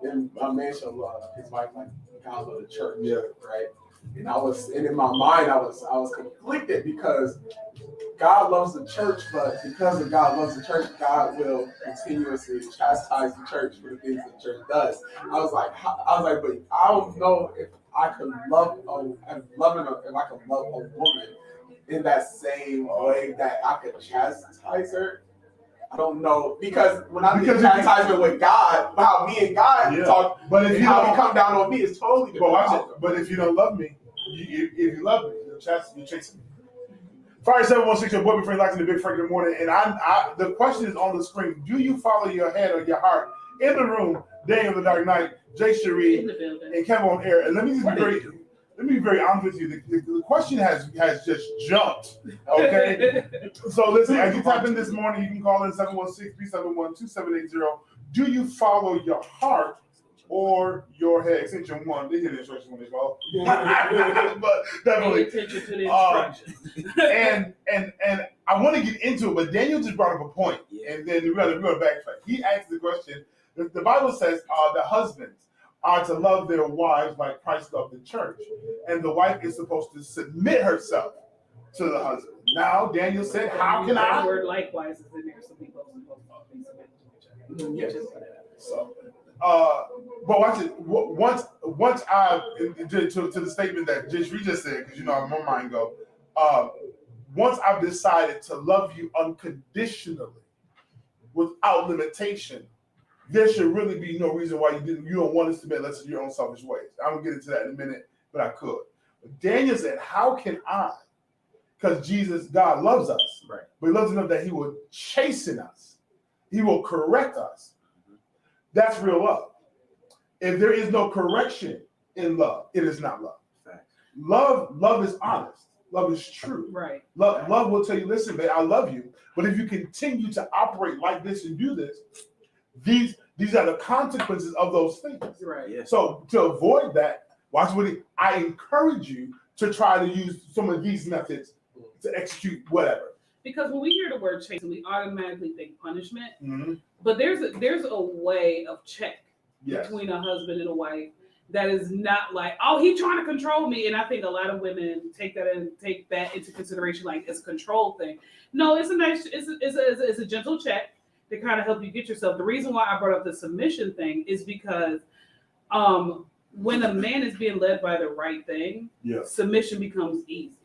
And a man should love his wife like God loved the church. Yeah. Right. And in my mind, I was conflicted because God loves the church, but because of God loves the church, God will continuously chastise the church for the things that the church does. I was like, but I don't know if I could love a woman in that same way that I could chastise her. I don't know because when I do chastisement with God, how me and God talk, but if how he come down on me is totally different. But if you don't love me, if you love me, you're chasing me. Fire 716, your boy friend locked in the Big Frank in the morning, and I the question is on the screen: do you follow your head or your heart? In the room, Day of the Dark Night, Jay Cherie, and Kevin on air. And let me be very honest with you. The question has just jumped. Okay. So listen, as you type in this morning, you can call in 716-371-2780. Do you follow your heart or your head? Extension 1. They hear the instructions when they call. But definitely. Pay attention to the instructions. And I want to get into it, but Daniel just brought up a point, and then we're gonna backtrack. He asked the question. The Bible says the husbands are to love their wives like Christ loved the church. And the wife is supposed to submit herself to the husband. Now, Daniel said, how can I? The word likewise is in there, so people are supposed to be submitted to each other. Yes. So, but watch it. Once I, to the statement that we just said, because my mind go, once I've decided to love you unconditionally, without limitation, there should really be no reason why you don't want to submit unless it's your own selfish ways. I'm gonna get into that in a minute, but I could. But Daniel said, how can I? Because God loves us, right? But he loves enough that he will chasten us. He will correct us. That's real love. If there is no correction in love, it is not love. Right. Love is honest. Love is true. Right. Love will tell you, listen, babe, I love you. But if you continue to operate like this and do this, these are the consequences of those things. Right. Yeah. So to avoid that, I encourage you to try to use some of these methods to execute whatever. Because when we hear the word chasten, we automatically think punishment. Mm-hmm. But there's a way of check between a husband and a wife that is not like, oh, he's trying to control me. And I think a lot of women take that into consideration, like it's a control thing. No, it's a gentle check to kind of help you get yourself. The reason why I brought up the submission thing is because when a man is being led by the right thing, submission becomes easy.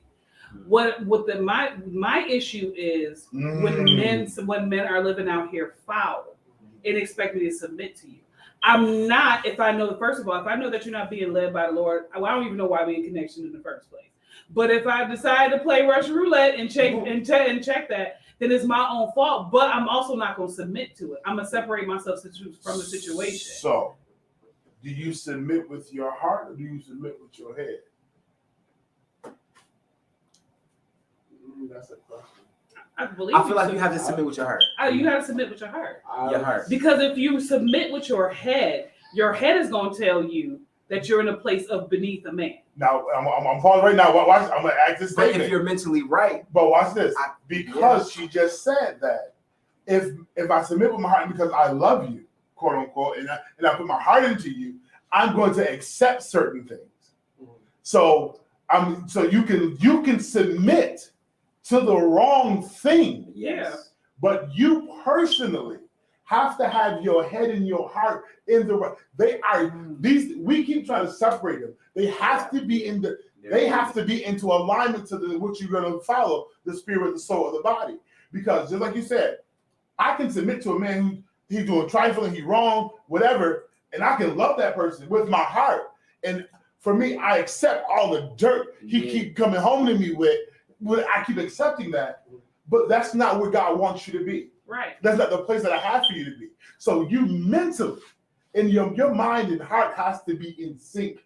My issue is when men are living out here foul and expect me to submit to you. I'm not, if I know that you're not being led by the Lord, I don't even know why we're in connection in the first place. But if I decide to play Russian roulette and check that, then it's my own fault. But I'm also not going to submit to it. I'm going to separate myself from the situation. So, do you submit with your heart or do you submit with your head? That's a question. I feel like you have to submit with your heart. You have to submit with your heart. Your heart. Because if you submit with your head is going to tell you that you're in a place of beneath a man. Now, I'm pausing right now. Watch, I'm going to ask this statement. But if you're mentally right. But watch this. Because she just said that if I submit with my heart because I love you, quote unquote, and I put my heart into you, I'm going to accept certain things. So you can submit to the wrong thing. Yes. But you personally have to have your head and your heart in the right. They are these. We keep trying to separate them. They have to be in the. They have to be into alignment to what you're going to follow, the spirit, the soul, of the body. Because just like you said, I can submit to a man who he's doing trifling, he's wrong, whatever, and I can love that person with my heart. And for me, I accept all the dirt he keep coming home to me with. I keep accepting that, but that's not where God wants you to be. Right. That's not the place that I have for you to be. So you mentally, and your mind and heart has to be in sync.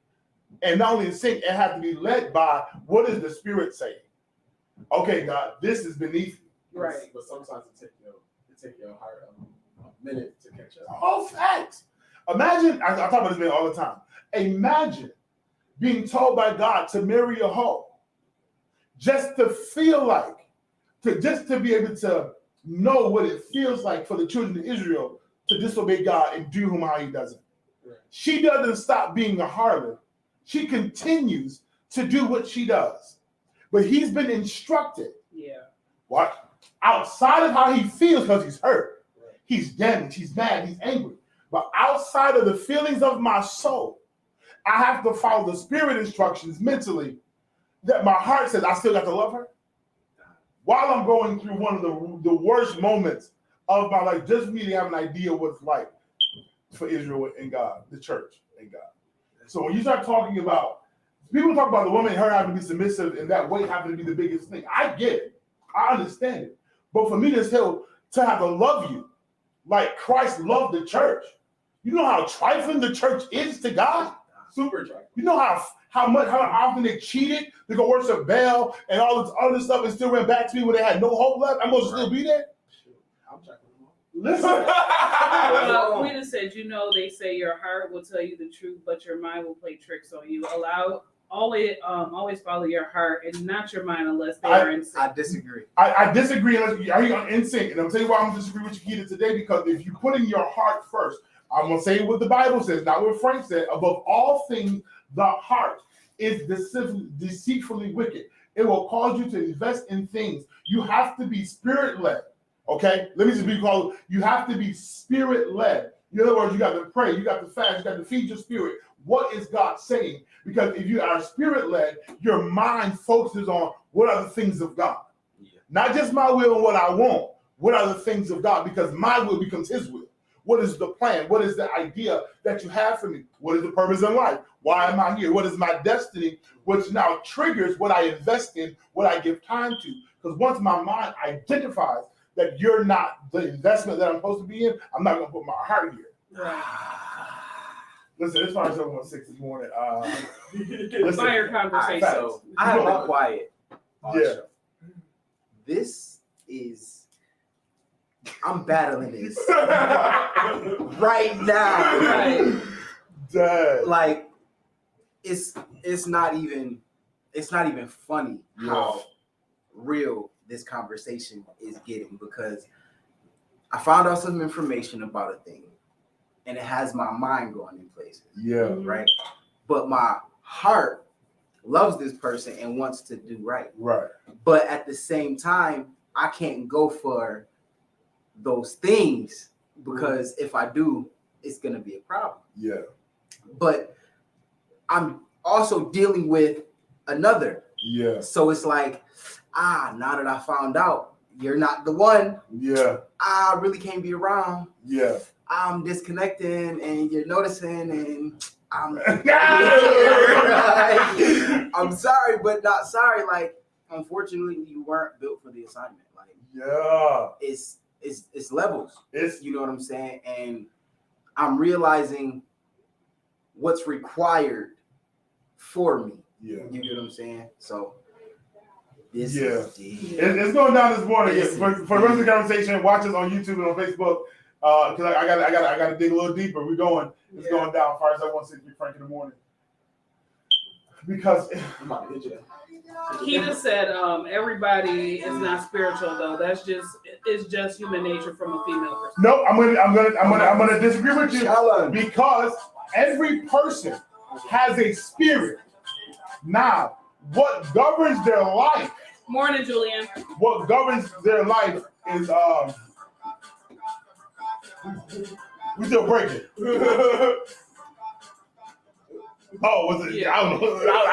And not only in sync, it has to be led by what is the Spirit saying. Okay, God, this is beneath you. Right. But sometimes it take your heart a minute to catch up. Oh, facts. Imagine, I talk about this man all the time. Imagine being told by God to marry a hoe. Just to feel like, just to be able to know what it feels like for the children of Israel to disobey God and do him how he does it. Right. She doesn't stop being a harlot. She continues to do what she does. But he's been instructed. Yeah. What? Outside of how he feels because he's hurt. Right. He's damaged. He's mad. He's angry. But outside of the feelings of my soul, I have to follow the spirit instructions mentally that my heart says I still got to love her. While I'm going through one of the worst moments of my life, just for me to have an idea what it's like for Israel and God, the church and God. So when you start talking about, people talk about the woman and her having to be submissive and that weight having to be the biggest thing. I get it. I understand it. But for me to have to love you like Christ loved the church, you know how trifling the church is to God? Super trifling. You know how often they cheated, they go worship Baal and all this other stuff and still went back to me when they had no hope left? I'm going to still be there? I'm checking them out. Listen. Queen said, they say your heart will tell you the truth, but your mind will play tricks on you. Always follow your heart and not your mind unless they are in sync. I disagree. I disagree unless you're in sync. And I'm telling you why I'm disagreeing with you, Keita, today, because if you put in your heart first, I'm going to say what the Bible says, not what Frank said. Above all things, the heart is deceitfully wicked. It will cause you to invest in things. You have to be spirit-led, okay? Let me just be called. You have to be spirit-led. In other words, you got to pray, you got to fast, you got to feed your spirit. What is God saying? Because if you are spirit-led, your mind focuses on what are the things of God. Yeah. Not just my will and what I want. What are the things of God? Because my will becomes his will. What is the plan? What is the idea that you have for me? What is the purpose in life? Why am I here? What is my destiny? Which now triggers what I invest in, what I give time to. Because once my mind identifies that you're not the investment that I'm supposed to be in, I'm not going to put my heart here. Right. Listen, it's 5:06 this morning. Fire conversation. So I have been quiet. Yeah. This is... I'm battling this right now. Right. Like it's not even funny how real this conversation is getting, because I found out some information about a thing and it has my mind going in places. Yeah. Right. But my heart loves this person and wants to do right. Right. But at the same time, I can't go for those things because if I do, it's going to be a problem. Yeah. But I'm also dealing with another Yeah. So it's like, now that I found out you're not the one, I really can't be around. Yeah. I'm disconnecting and you're noticing and I'm I'm sorry, but not sorry. Like, unfortunately, you weren't built for the assignment. Like, it's levels. You know what I'm saying? And I'm realizing what's required for me. Yeah. You get what I'm saying? So it's going down this morning. For the rest of the conversation, watch us on YouTube and on Facebook. Because I got to dig a little deeper. We're going. It's going down. Fireside 160 Frank in the morning. Because he just said everybody is not spiritual though. It's just human nature from a female perspective. No, I'm gonna disagree with you because every person has a spirit. Now, what governs their life? Morning, Julian. What governs their life is we still breaking. Oh, was it? Yeah. I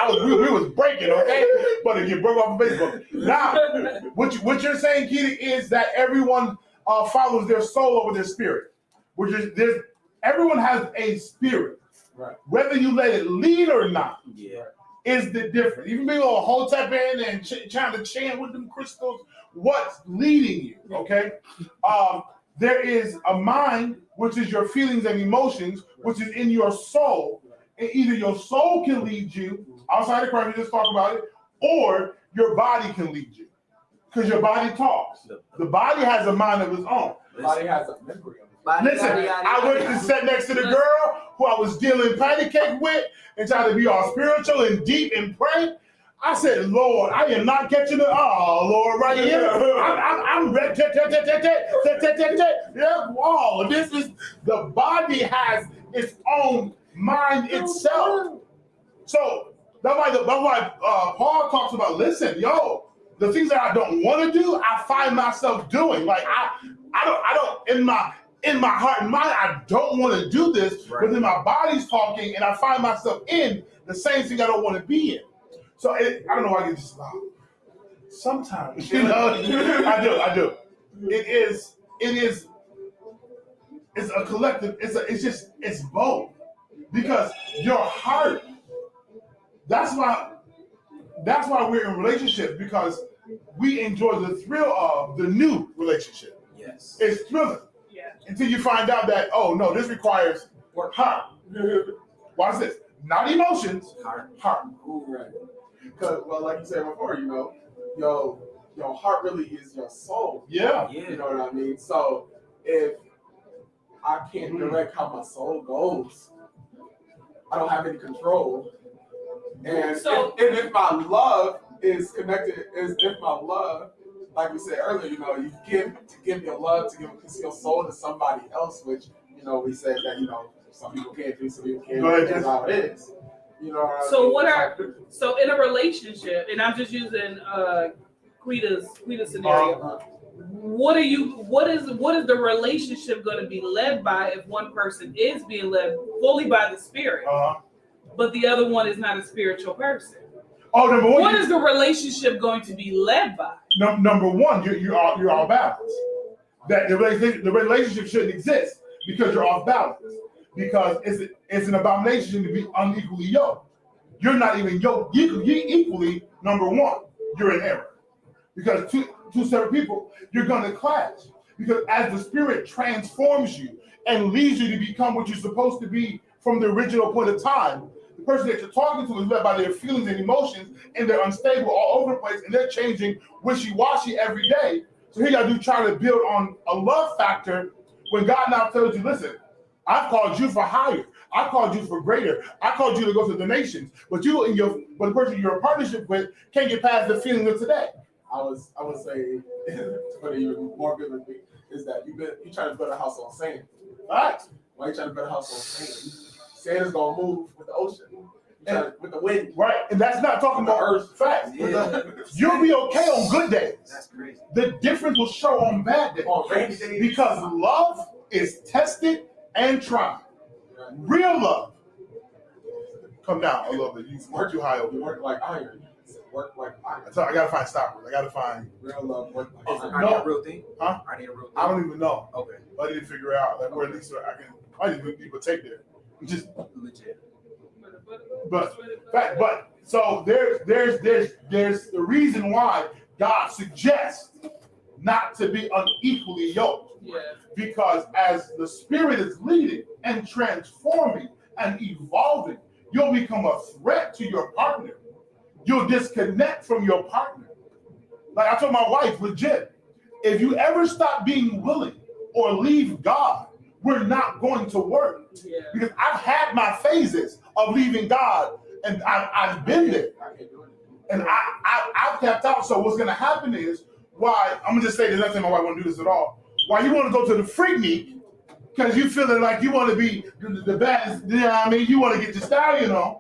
don't know. We was breaking, okay? But it get broke off of Facebook. Now, what you're saying, Keita, is that everyone follows their soul over their spirit. Which is everyone has a spirit. Right. Whether you let it lead or not is the difference. Even being on Hotep in and trying to chant with them crystals, what's leading you, okay? There is a mind, which is your feelings and emotions, which is in your soul. And either your soul can lead you outside of Christ, we just talked about it, or your body can lead you. Because your body talks. The body has a mind of its own. The body has a memory of it. Listen, I went to sit next to the girl who I was dealing patty cake with and trying to be all spiritual and deep and pray. I said, Lord, I am not catching it. Oh, Lord, right here. I'm ready. Yeah, whoa. This is, the body has its own mind itself. So that's why Paul talks about, listen, the things that I don't want to do, I find myself doing. Like I don't in my heart and mind, I don't want to do this, but then my body's talking and I find myself in the same thing I don't want to be in. So I don't know why I get this loud. Sometimes, I do. It's a collective, it's both. Because your heart, that's why we're in relationships, because we enjoy the thrill of the new relationship. Yes. It's thrilling. Yeah. Until you find out that, oh no, this requires heart. Watch this. Not emotions, heart. Ooh, right. Because, well, like you said before, your heart really is your soul. Yeah. You know what I mean? So if I can't direct how my soul goes, I don't have any control. And if my love is connected, if my love, like we said earlier, you give your love, to give your soul to somebody else, which, we said that, some people can't do, some people can't do. That's how it is. So in a relationship, and I'm just using Quita's scenario. What is the relationship going to be led by if one person is being led fully by the spirit, but the other one is not a spiritual person? Number one. What is the relationship going to be led by? Number one, you're off balance. That the relationship shouldn't exist because you're off balance. Because it's an abomination to be unequally yoked. You're not even yoked equally. Number one, you're in error. Because two separate people, you're going to clash. Because as the spirit transforms you and leads you to become what you're supposed to be from the original point of time, the person that you're talking to is led by their feelings and emotions, and they're unstable all over the place, and they're changing wishy-washy every day. So here you trying to build on a love factor when God now tells you, listen, I've called you for higher. I called you for greater. I called you to go to the nations. But the person you're in partnership with can't get past the feelings of today. I would say, to put it even more biblically, is that you trying to build a house on sand. Right. Why are you trying to build a house on sand? Sand is gonna move with the ocean, with the wind. Right, and that's not talking about earth facts. Yeah. You'll be okay on good days. That's crazy. The difference will show on bad days. On rainy days. Because love is tested and tried. Real love. Come down a little bit. You work too high over You there. work like iron. work like finance. So I gotta find stoppers. I gotta find Real love work like Are finance. they a real thing? Huh? Are they a real thing? I don't even know. Okay. But I need to figure out like where at least I can. I need to people take there. Just Legit. but so there's the reason why God suggests not to be unequally yoked. Yeah. Because as the Spirit is leading and transforming and evolving, you'll become a threat to your partner. You'll disconnect from your partner. Like I told my wife, legit, if you ever stop being willing or leave God, we're not going to work. Yeah. Because I've had my phases of leaving God, and I've been there. And I've kept out. So what's going to happen is, why, I'm going to just say this, next time my wife won't do this at all. Why you want to go to the freak meet, because you feeling like you want to be the best, you know what I mean? You want to get your stallion on.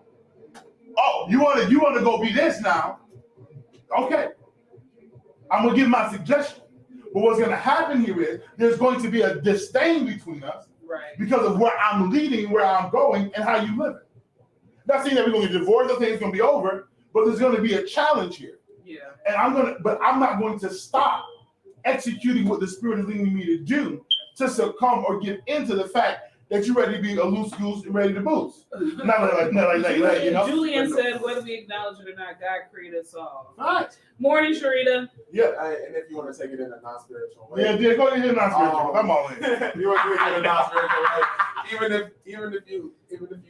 Oh, you want to go be this now. Okay. I'm going to give my suggestion. But what's going to happen here is there's going to be a disdain between us, right? Because of where I'm leading, where I'm going, and how you live it. Not saying that we're going to get divorced, I think it's going to be over, but there's going to be a challenge here. Yeah. And I'm not going to stop executing what the Spirit is leading me to do to succumb or give into the fact that you're ready to be a loose goose and ready to boost. Not like, you know. Julian said, whether we acknowledge it or not, God created us all. Right. Morning, Sharita. Yeah. And if you want to take it in a non-spiritual way. Yeah, go ahead, non-spiritual. I'm all in. You want to take it in a non-spiritual way. Even if you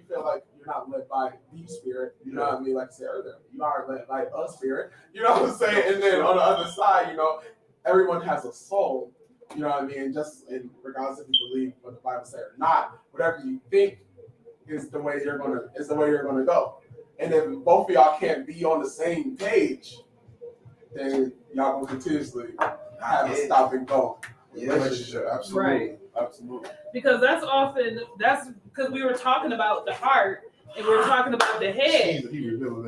feel like you're not led by the Spirit, you know what I mean? Like I said earlier, you are led by a spirit. You know what I'm saying? And then on the other side, you know, everyone has a soul. You know what I mean? Just in regardless if you believe what the Bible said or not, whatever you think is the way you're gonna go. And if both of y'all can't be on the same page, then y'all gonna continuously have a stop and go relationship. Absolutely. Right. Absolutely. Because that's because we were talking about the heart and we were talking about the head.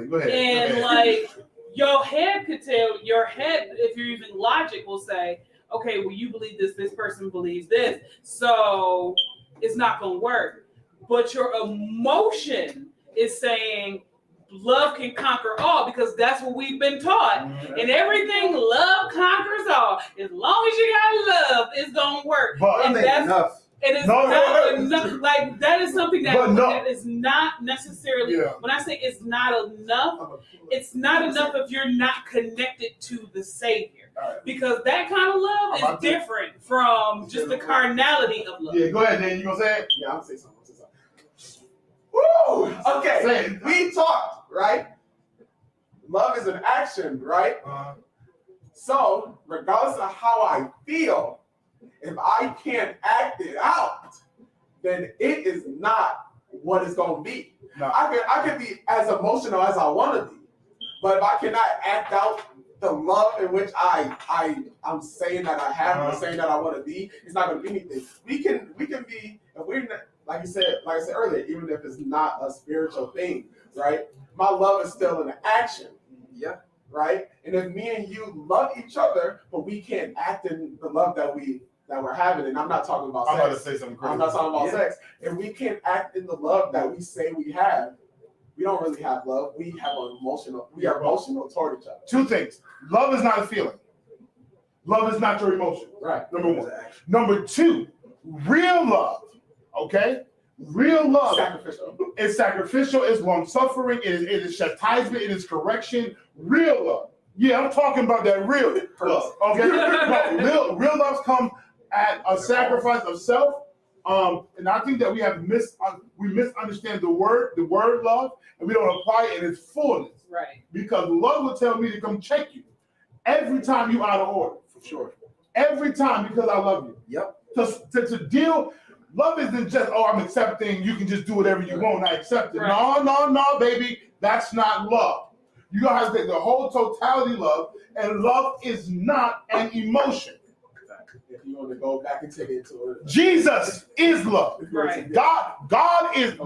Go ahead. And like your head could tell, your head, if you're using logic, will say, okay, well, you believe this person believes this, so it's not going to work. But your emotion is saying love can conquer all, because that's what we've been taught. Mm-hmm. And everything, love conquers all. As long as you got love, it's going to work. But and that's enough. It is not enough. Like, that is something that is not necessarily, when I say it's not enough, it's not enough if you're not connected to the Savior. Right. Because that kind of love is different from just the carnality of love. Yeah, go ahead, Dan. You gonna say it? Yeah, I'm gonna say something. Woo! Okay, we talked, right? Love is an action, right? So, regardless of how I feel, if I can't act it out, then it is not what it's going to be. No. I can be as emotional as I want to be, but if I cannot act out the love in which I'm saying that I have or saying that I want to be, it's not going to be anything. We can be, if we're not, like I said earlier, even if it's not a spiritual thing, right? My love is still an action. Yeah. Right? And if me and you love each other, but we can't act in the love that we're having, and I'm not talking about sex. I'm about to say something crazy. I'm not talking about sex. If we can't act in the love that we say we have, we don't really have love. We are emotional toward each other. Two things. Love is not a feeling. Love is not your emotion. Right. Number one. Number two, real love. Okay? Real love is sacrificial, it's long-suffering, it is chastisement, it is correction. Real love. Yeah, I'm talking about that real love. Okay? real love comes at a sacrifice of self. And I think that we misunderstand the word love, and we don't apply it in its fullness. Right. Because love will tell me to come check you every time you're out of order. For sure. Every time, because I love you. Yep. To deal. Love isn't just, I'm accepting, you can just do whatever you want, I accept it. Right. No, baby, that's not love. You gotta have to take the whole totality of love, and love is not an emotion. If you want to go back and take it to it. Jesus is love. Right. God is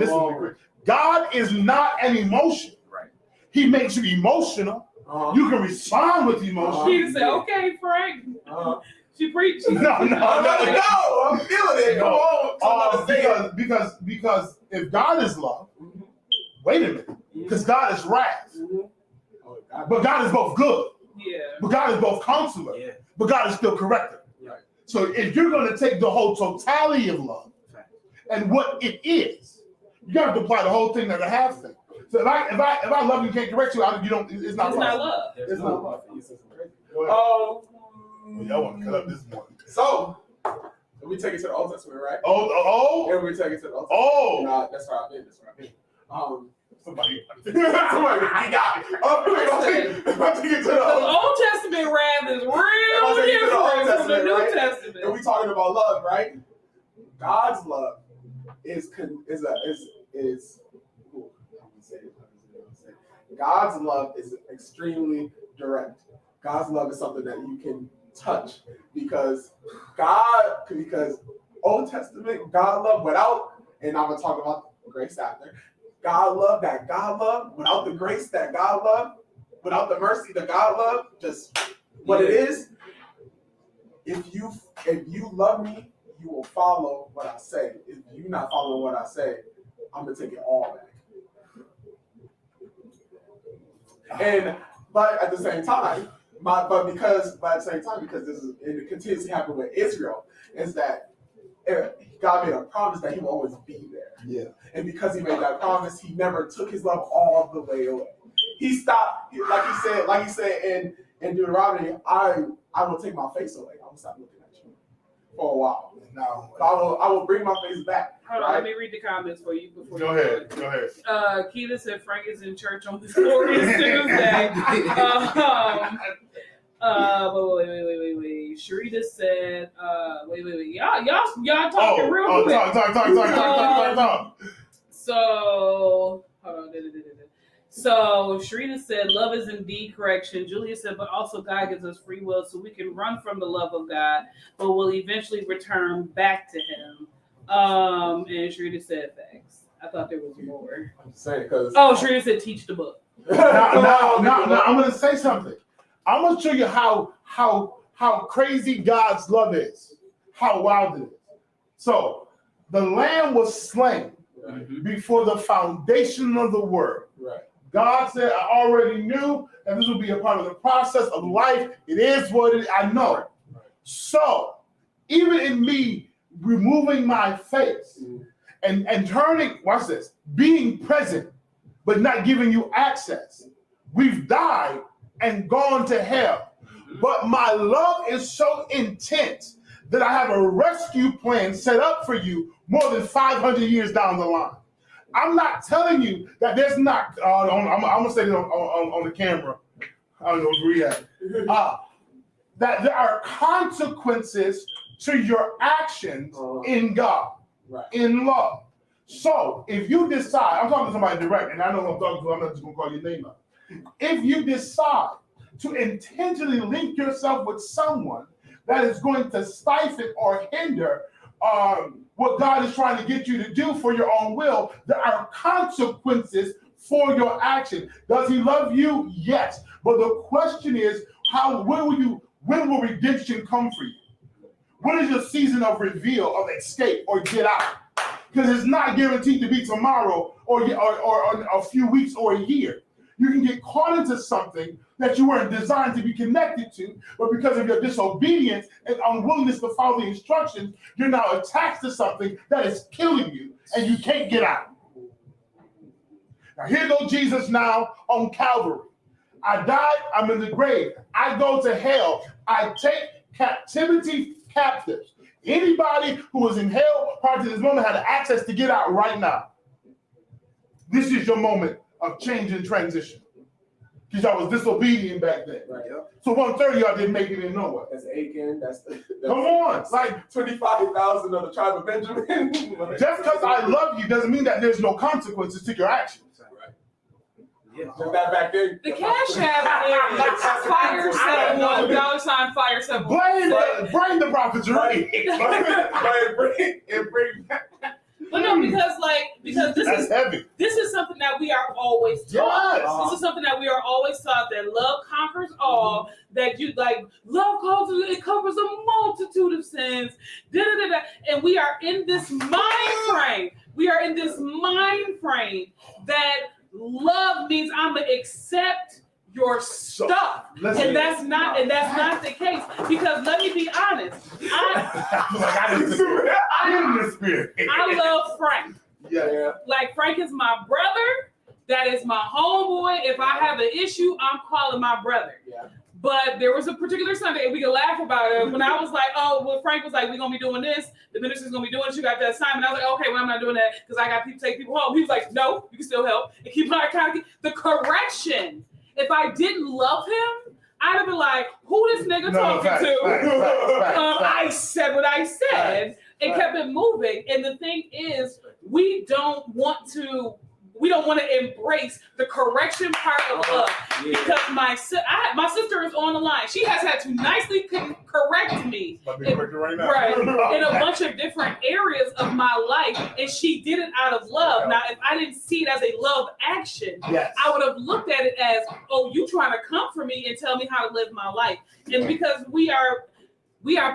not an emotion. Right. He makes you emotional. You can respond with emotion. He said, okay, Frank. She preached. No, I'm feeling it. Come on. Because if God is love, wait a minute. Because God is wrath. But God is both good. Yeah. But God is both counselor. Yeah. But God is still corrector. Right. So if you're going to take the whole totality of love and what it is, you got to apply the whole thing, not the half thing. So if I love you, can't correct you, you don't. It's not love. It's not love. Oh, Y'all want to cut up this morning. So we take it to the Old Testament, right? Oh. And we take it to the Old Testament. Oh. Nah, that's where I've been. Somebody. Somebody, he got me. Let's take it to the The Old Old Testament wrath is real take it to the Old different from the Testament, New right? Testament. And we talking about love, right? God's love God's love is extremely direct. God's love is something that you can touch because Old Testament God love without, and I'm gonna talk about grace after. God love without the grace that God love, without the mercy that God love, just what it is. If you love me, you will follow what I say. If you're not following what I say, I'm gonna take it all back. But at the same time, because this is and it continues to happen with Israel, is that God made a promise that He will always be there. Yeah. And because He made that promise, He never took His love all the way away. He stopped, like He said in Deuteronomy, I will take my face away. I will stop looking at you for a while. Now I will bring my face back. Hold on, let me read the comments for you before. Go ahead. Keita said Frank is in church on this glorious Tuesday. Wait. Sharita said, wait. Y'all talking real quick. Talk. So, hold on. So, Sharita said, love is indeed correction. Julia said, but also God gives us free will so we can run from the love of God, but will eventually return back to Him. And Sharita said, thanks. I thought there was more. I'm saying because Sharita said, teach the book. Now, I'm going to say something. I'm going to show you how crazy God's love is, how wild it is. So, the Lamb was slain before the foundation of the world. Right. God said, I already knew that this would be a part of the process of life. It is what it is. I know it. Right. So, even in me removing my face and turning, watch this, being present, but not giving you access, we've died and gone to hell. But my love is so intense that I have a rescue plan set up for you more than 500 years down the line. I'm not telling you that there's not, I'm going to say this on the camera. I don't know where we at. That there are consequences to your actions in God, in love. So if you decide, I'm talking to somebody direct, and I know who I'm talking to, I'm not just going to call your name out. If you decide to intentionally link yourself with someone that is going to stifle or hinder what God is trying to get you to do for your own will, there are consequences for your action. Does He love you? Yes. But the question is, when will redemption come for you? When is your season of reveal, of escape, or get out? Because it's not guaranteed to be tomorrow or a few weeks or a year. You can get caught into something that you weren't designed to be connected to, but because of your disobedience and unwillingness to follow the instructions, you're now attached to something that is killing you, and you can't get out. Now here goes Jesus now on Calvary. I died, I'm in the grave. I go to hell. I take captivity captives. Anybody who is in hell prior to this moment had access to get out right now. This is your moment of change and transition. Because y'all was disobedient back then. Right. So 130 y'all didn't make it in nowhere. That's Achan. That's come on. Like 25,000 of the tribe of Benjamin. Just because I love you doesn't mean that there's no consequences to your actions. Right. Yeah. Just that back there. The Cash App is $571 $571. Bring the prophets right. Bring But no, because this is heavy. This is something that we are always taught. Yes. This is something that we are always taught, that love conquers all. That love covers a multitude of sins. And we are in this mind frame. We are in this mind frame that love means I'm gonna accept your stuff. And that's not the case. Because let me be honest, I love Frank. Yeah. Like Frank is my brother. That is my homeboy. If I have an issue, I'm calling my brother. Yeah. But there was a particular Sunday, and we can laugh about it. When I was like, Frank was like, we're going to be doing this. The minister's going to be doing this. You got the assignment. I was like, okay, well, I'm not doing that because I got people take people home. He was like, no, you can still help. And keep on account. The correction. If I didn't love him, I'd have been like, who this nigga talking to? I said what I said and kept it moving. And the thing is, we don't want to embrace the correction part of love because my sister is on the line. She has had to nicely correct me in a bunch of different areas of my life, and she did it out of love. Now, if I didn't see it as a love action, I would have looked at it as, oh, you trying to come for me and tell me how to live my life. And because we are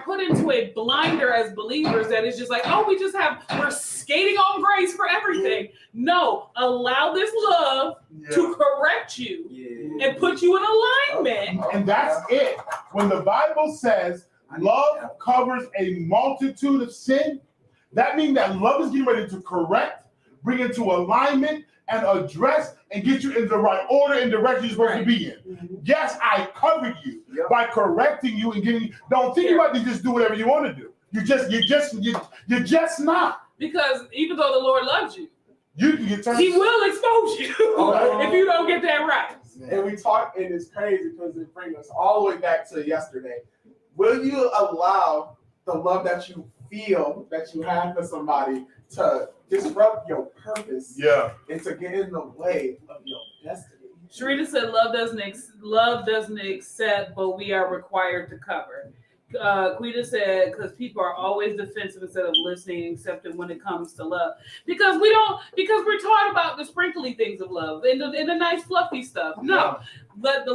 put into a blinder as believers that is just like, oh, we're skating on grace for everything. No, allow this love to correct you and put you in alignment. And that's it. When the Bible says love covers a multitude of sin, that means that love is getting ready to correct, bring into alignment, and address and get you in the right order and direction you're supposed to be in. Mm-hmm. Yes, I covered you by correcting you and giving you. Don't think about to just do whatever you want to do. You're just not. Because even though the Lord loves you, you can get turned. He will expose you if you don't get that right. And we talk, and it's crazy because it brings us all the way back to yesterday. Will you allow the love that you feel that you have for somebody to disrupt your purpose and to get in the way of your destiny? Sharita said love doesn't accept, but we are required to cover. Quita said, because people are always defensive instead of listening, accepting when it comes to love. Because we're taught about the sprinkly things of love and the nice fluffy stuff. No, but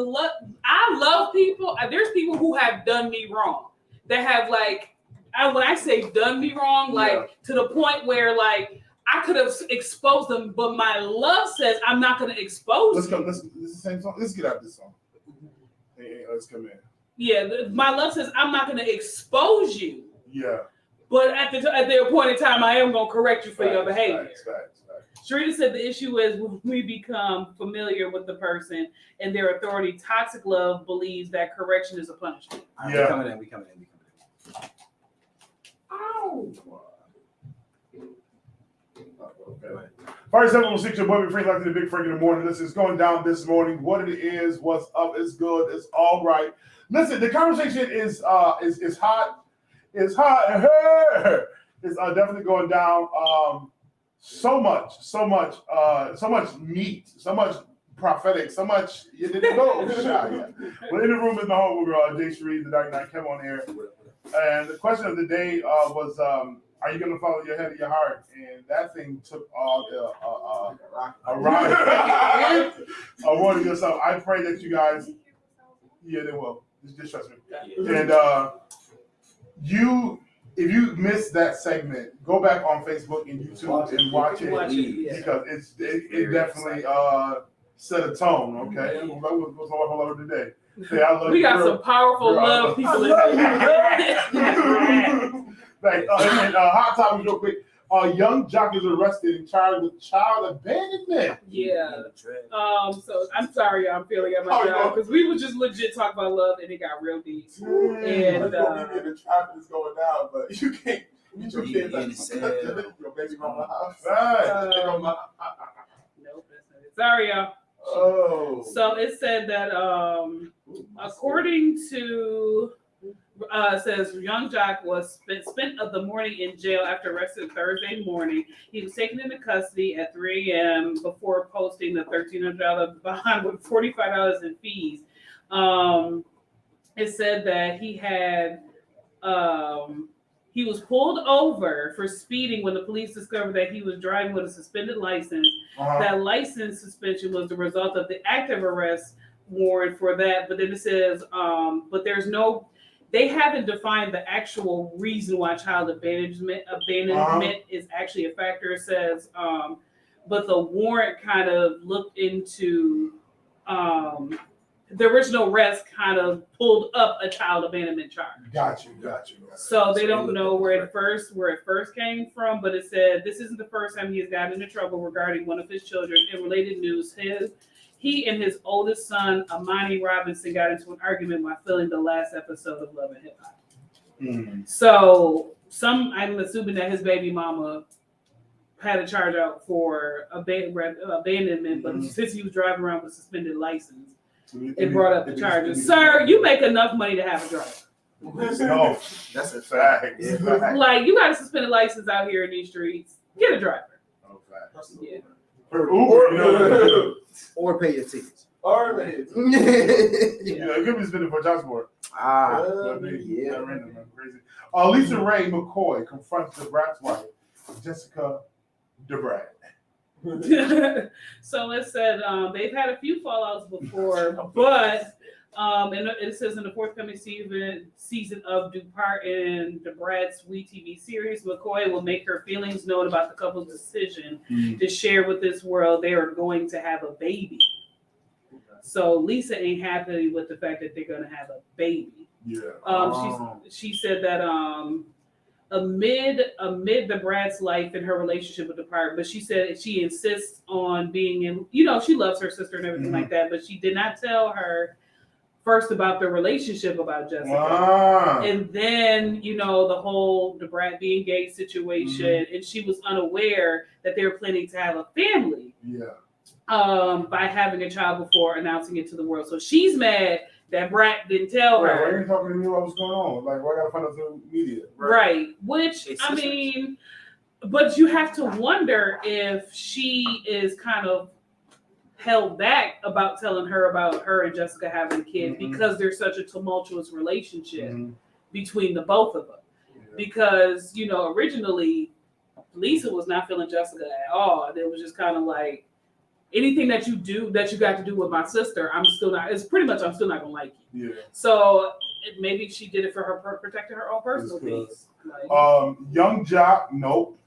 I love people. There's people who have done me wrong. That have when I say done me wrong, to the point where I could have exposed them, but my love says I'm not going to expose you. This is the same song. Let's get out this song. Hey, let's come in. Yeah, my love says I'm not going to expose you. Yeah. But at the appointed time, I am going to correct you for your behavior. Facts. Sharita said the issue is when we become familiar with the person and their authority. Toxic love believes that correction is a punishment. We coming in. Ow. Okay. First 716, your boy, Frank, like the big Frank in the morning. This is going down this morning. What it is, what's up, it's good, it's all right. Listen, the conversation is hot. It's hot. It's definitely going down. So much meat, so much prophetic, so much you didn't know. Well, in the room is my homegirl, Jay Sheree, the Dark Knight, came on here. And the question of the day was, are you going to follow your head or your heart? And that thing took all a ride. I wanted yourself. I pray that you guys, they will. Just trust me. And if you missed that segment, go back on Facebook and YouTube and watch it because it definitely set a tone. Okay, what's all today? We got some powerful love people in here. Hot topic real quick. Young jock is arrested and charged with child abandonment. Yeah. So I'm sorry, I'm feeling at my job because we were just legit talking about love and it got real deep. And the traffic is going down, but you can't. You kids your baby mama house. Nope, that's not it. Sorry, y'all. Oh. So it said that according to says young jock was spent of the morning in jail after arrested Thursday morning. He was taken into custody at 3 a.m. before posting the $1,300 bond with $45 in fees. It said that he had he was pulled over for speeding when the police discovered that he was driving with a suspended license. That license suspension was the result of the active arrest warrant for that. But then it says, but there's no. They haven't defined the actual reason why child abandonment is actually a factor. It says, but the warrant kind of looked into the original arrest kind of pulled up a child abandonment charge. Got you. So they don't know where it first came from, but it said this isn't the first time he has gotten into trouble regarding one of his children. In related news, he and his oldest son, Amani Robinson, got into an argument while filming the last episode of Love and Hip Hop. So I'm assuming that his baby mama had a charge out for abandonment, but since he was driving around with suspended license, it brought up the charges. Sir, you make enough money to have a driver. No, that's a fact. Like, you got a suspended license out here in these streets. Get a driver. Oh, fact. Yeah. Uber, or pay your tickets. Or man. it could be spending for child support. Yeah. Random, crazy. Lisa Ray McCoy confronts the Brat's wife, Jessica DeBrad. So it said they've had a few fallouts before, but and it says in the forthcoming season of Dupart and DeBrad's WeTV series, McCoy will make her feelings known about the couple's decision to share with this world they are going to have a baby. So Lisa ain't happy with the fact that they're going to have a baby. Yeah. She said that amid the Brad's life and her relationship with the part, but she said she insists on being in, she loves her sister and everything like that, but she did not tell her first about the relationship about Jessica. And then, the whole the Brad being gay situation, and she was unaware that they were planning to have a family. Yeah. By having a child before announcing it to the world. So she's mad that Brat didn't tell her. Why are you talking to me about what's going on? Like, why I gotta find out through media? Right. Which, I mean, but you have to wonder if she is kind of held back about telling her about her and Jessica having a kid because there's such a tumultuous relationship between the both of them. Yeah. Because, originally Lisa was not feeling Jessica at all. It was just kind of like, anything that you do that you got to do with my sister, I'm still not gonna like you. Yeah. So maybe she did it for her protecting her own personal peace. Like, Young Jock, nope.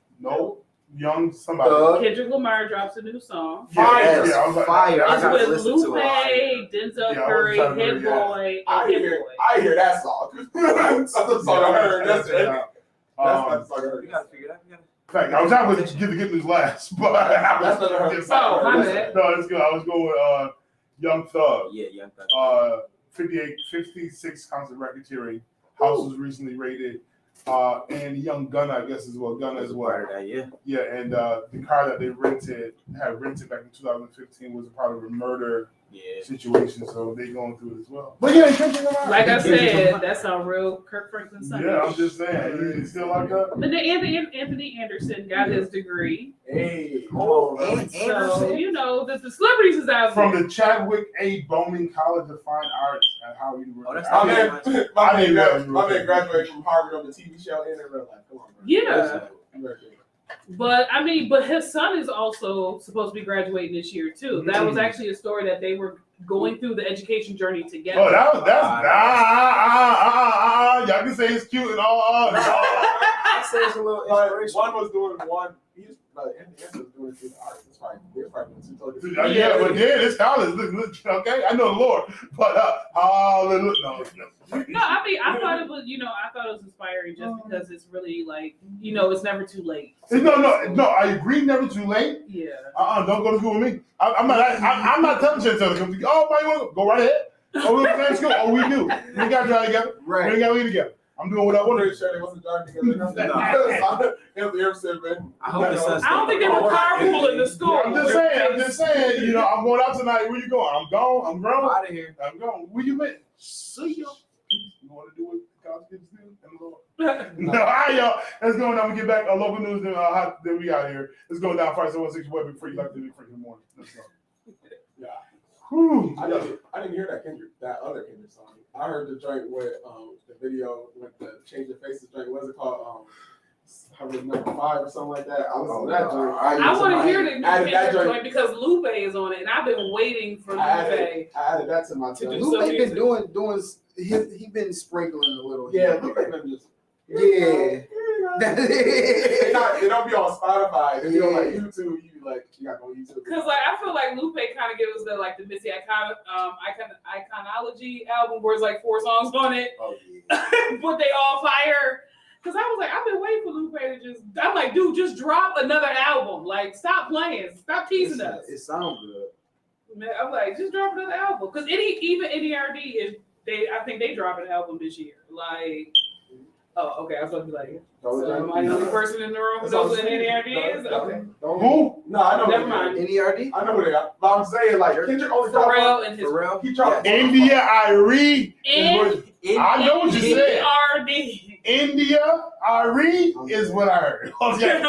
Young somebody. Kendrick Lamar drops a new song. Fire. It's with Lupe, Denzel Curry, Hit Boy, and Hit Boy. I hear that song. That's the song I heard. That's it. That's the song I heard. You gotta figure that out. In fact, I was trying to get news last, but that's not her. My bad. No, it's good. I was going with Young Thug. Yeah, Young Thug. 56 concert record hearing. House was recently rated. And Young Gunna, I guess, as well. Gunna as well. Yeah, and the car that they had rented back in 2015 was a part of a murder situation, so they going through it as well. But yeah, like I said, that's a real Kirk Franklin son. Yeah, I'm just saying, he's still like that. But then Anthony Anderson got his degree. Hey, so the celebrities is out from there. the Chadwick A. Bowman College of Fine Arts at Howard University. My man graduated from Harvard on the TV show and in real life. Come on, bro. Yeah. But his son is also supposed to be graduating this year too. That was actually a story that they were going through the education journey together. Oh, y'all can say it's cute and all. I say it's a little inspiration. One was doing one. He's Anthony was doing it through the arts. It's fine. They're probably yeah, but it's college. Look, okay, I know the Lord, but hallelujah. No, I mean, I thought it was inspiring just because it's really like, it's never too late. No, I agree, never too late. Yeah. Don't go to school with me. I'm not telling you to come. Oh, you want to go right ahead? Oh, we're in the same school. Oh, we do. We got to drive together. Right. We ain't got to leave together. I'm doing what I want to do. Sure they wasn't driving together. I don't think they were carpool in the school. I'm just saying, I'm going out tonight. Where you going? I'm gone. I'm grown. Out of here. I'm gone. Where you been? See you. You want to do what college kids do? No, all right, y'all. Let's go now. We get back. Local news. Then we out here. Let's go down 571 web before you like the big freak in the morning. Let's go. Yeah. Whew. I didn't hear that other Kendrick song. I heard the joint with the video with the Change Your Faces joint. What's it called? Number 5 or something like that. I was on that joint. I want to hear the Kendrick joint because Lupe is on it, and I've been waiting for Lupe. I added that to my joint. Lupe been doing. He been sprinkling a little. Yeah, Lupe been just. Yeah. They don't be on Spotify. They be on like YouTube. You like you got to go on YouTube. Cause like I feel like Lupe kind of gives the like the Missy Iconology album where it's like 4 songs on it, but they all fire. Cause I was like, I've been waiting for Lupe to just. I'm like, dude, just drop another album. Like, stop playing, stop teasing us. It sounds good. Man, I'm like, just drop another album. Cause even NERD is I think they drop an album this year. Like, oh, okay, I was supposed to be like, so am I the only person in the room who knows what NERD is? Okay. Who? No, I know. Never mind. NERD? I know who they are. But I'm saying like Kendrick only dropped Pharrell and his Pharrell? He dropped India Irie. I know what you said. NERD. India Irie is what I heard. Okay.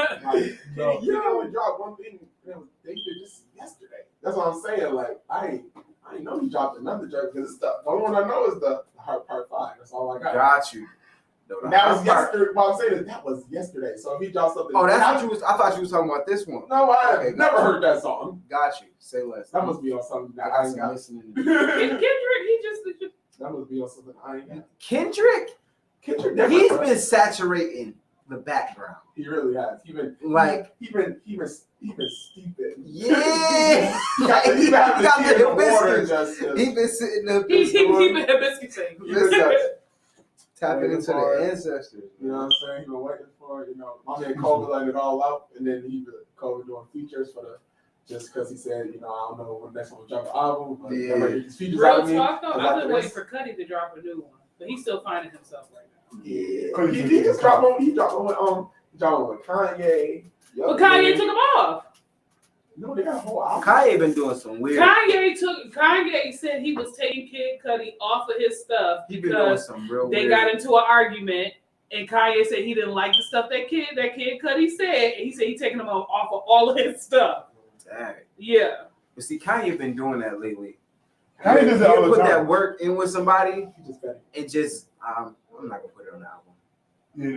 No. You only dropped one thing. They did this yesterday. That's what I'm saying. Like I ain't know he dropped another joke because it's the only one I know is the Heart Part 5. That's all I got. Got you. And that was yesterday. Well, I'm saying that was yesterday. So if he dropped something, that's what you was. I thought you was talking about this one. No, I never heard that song. Got you. Say less. That must be on something that I ain't got. Listening. And Kendrick, he just. That must be on something I ain't got. Kendrick, he's been saturating the background. He really has. He been steeping. Yeah. He got the hibiscus. He been sitting there. He's been hibiscusing. Tapping into the ancestors. You know what I'm saying? He been waiting for, my man Kobe letting it all out, and then Kobe doing features for just because he said, I don't know when next one will drop an album, but these features out of me. Real talk though, I've been waiting for Cudi to drop a new one, but he's still finding himself right now. Yeah, he just dropped one. He dropped one with Kanye. But Kanye took him off. No, they got a whole album. Kanye been doing some weird. Kanye said he was taking Kid Cudi off of his stuff because they got into an argument, and Kanye said he didn't like the stuff that Kid Cudi said, and he said he's taking him off of all of his stuff. Dang. Yeah. But see, Kanye been doing that lately. Kanye does that all the put time. That work in with somebody, and just I'm not gonna put it on the album. He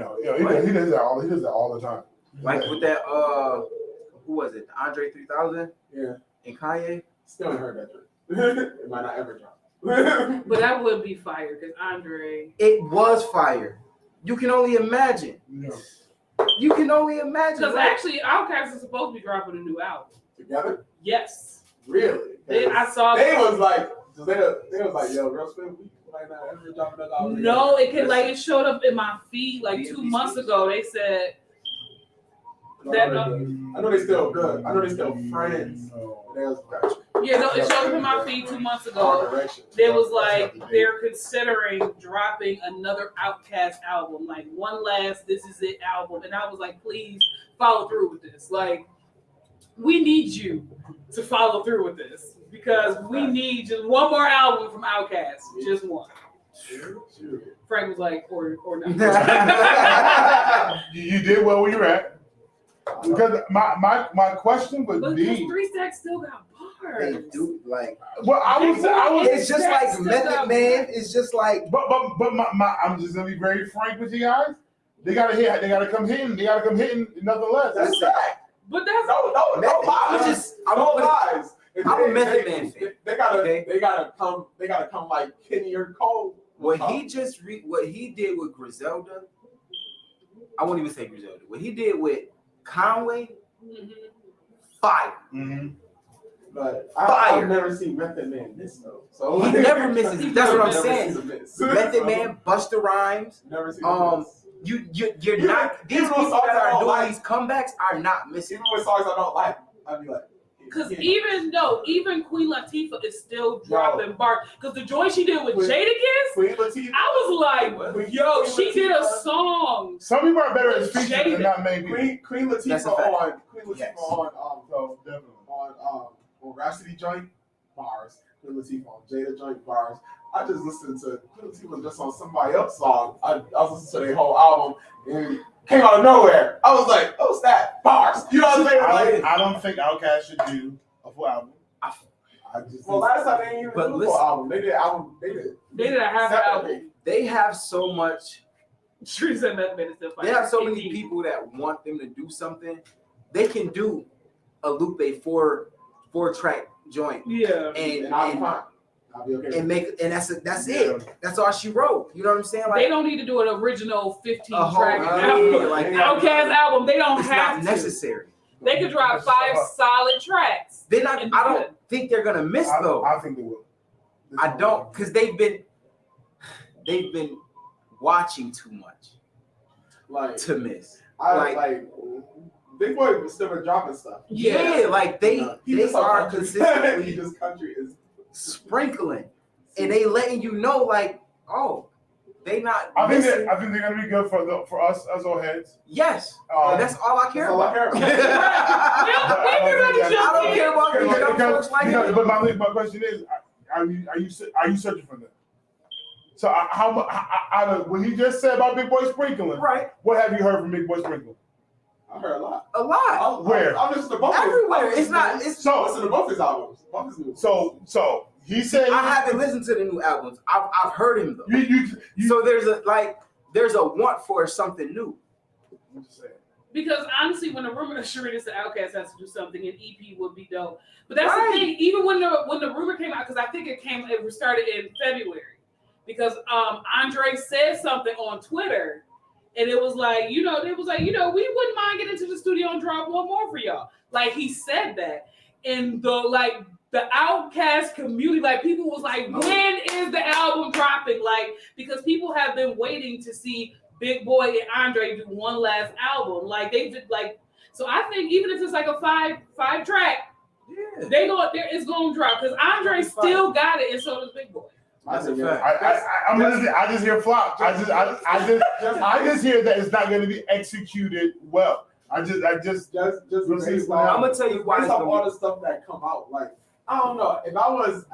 does that all the time. Like with that who was it? The Andre 3000? Yeah. And Kanye? Still haven't heard that joke. It might not ever drop. But that would be fire because Andre. It was fire. You can only imagine. Yeah. You can only imagine. Because actually, Outkast is supposed to be dropping a new album. Together? Yes. Really? I saw. They was like, yo, Real Spin, we might not ever drop another album. No, it showed up in my feed like 2 months ago. They said. I know they still good. I know they still friends. Yeah, no, it showed up in my feed 2 months ago. They was like they're considering dropping another Outkast album, like one last "This Is It" album, and I was like, please follow through with this. Like, we need you to follow through with this because we need just one more album from Outkast, just one. Frank was like, or not. You did well where you're at. Because my question would be, 3 Stacks still got bars. They do like. Well, I was. It's just like Method Man. It's just like. But I'm just gonna be very frank with you guys. They gotta hit. They gotta come hitting. They gotta come hitting. Nothing less. That's fact. But that's no lies. No lies. I'm a Method Man fan. They gotta come like Kenny or Cole. What he did with Griselda. I won't even say Griselda. What he did with Conway, fire. Mm-hmm. But I've never seen Method Man miss though. So he never misses. That's what I'm saying. Method Man, Busta Rhymes. Never seen You're not. These people that are doing these comebacks are not missing. Even with songs I don't like, I'd be like. Because even Queen Latifah is still dropping bars. Because the joint she did with Jadakiss, Queen Latifah, I was like, yo, she did a song. Some people are better as features than not main people. Queen Latifah on definitely on Rhapsody joint bars. Queen Latifah on Jada joint bars. I just listened to Queen Latifah just on somebody else's song. I was listening to their whole album and came out of nowhere. I was like, oh, that bars. You know what I'm saying? I don't think Outkast should do a full album. Last time they didn't even do a full album. They did a half album. They have so much. They have so many people that want them to do something. They can do a Lupe four-track joint. Yeah. And I'll be fine. I'll be okay. And that's it. That's all she wrote. You know what I'm saying? Like, they don't need to do an original 15-track album. Like Outkast album. They don't have not necessary. They could drop 5 solid tracks. They're not. I don't think they're gonna miss though. I think they will. I don't, because they've been watching too much to miss. Like Big Boy was still dropping stuff. Yeah, like they are consistently. This country is sprinkling, and they letting you know, like, oh, they not. I think they're gonna be good for us as old heads. Yes, that's all I care about. I don't care about these young folks like that. But my question is, are you searching for them? So how much out of what he just said about Big Boy sprinkling? Right. What have you heard from Big Boy sprinkling? I heard a lot. Where? I'm listening to both. Everywhere. It's not. It's so listen to both his albums. So he said I haven't listened to the new albums. I've heard him though. You, so there's a want for something new. Because honestly, when the rumor of Sharita said Outkast has to do something, an EP would be dope. But that's the thing. Even when the rumor came out, because I think it started in February, because Andre said something on Twitter, and it was like, we wouldn't mind getting into the studio and drop one more for y'all. Like he said that, and the Outkast community, like people was like, when is the album dropping? Like because people have been waiting to see Big Boy and Andre do one last album. Like they did, so I think even if it's like a five track, it's gonna drop because Andre still got it, and so does Big Boy. That's a fact. I just hear flop. I just hear that it's not going to be executed well. I'm gonna tell you why. Based on all the stuff that come out, like I don't know if I was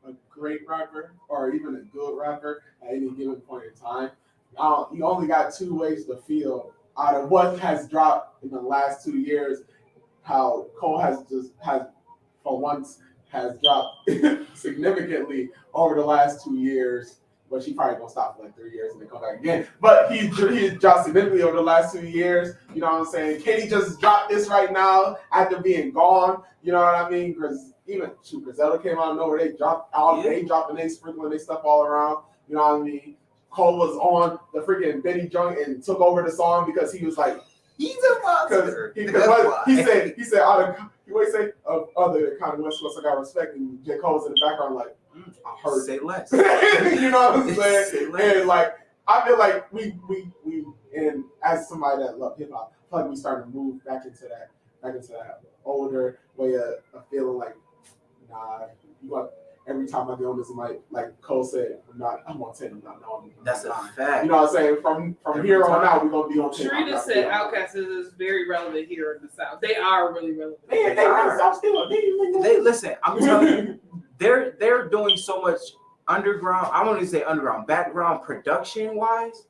a great rapper or even a good rapper at any given point in time, you only got 2 ways to feel out of what has dropped in the last 2 years. How Cole has for once has dropped significantly over the last 2 years, but she probably gonna stop for like 3 years and then come back again. But he dropped significantly over the last 2 years. You know what I'm saying? Can he just drop this right now after being gone? You know what I mean? Because even Griselda came out of nowhere. They dropped out. They dropping, they sprinkling their stuff all around. You know what I mean? Cole was on the freaking Benny joint and took over the song because he was like, he's a monster. He said, what he say? Other kind of West Coast, I got respect. And J. Cole's in the background, like, I heard. Say less. You know what I'm saying? And like, I feel like we, and as somebody that loved hip hop, I feel like we started to move back into that older way of feeling like, nah, every time I get on this mic, like Cole said, I'm gonna tell you, That's a fact. You know what I'm saying? From here on out, we're gonna be on. Sharita said Outkast is very relevant here in the South. They are really relevant. They listen. I'm telling you, they're doing so much underground. I won't even say underground, background production wise.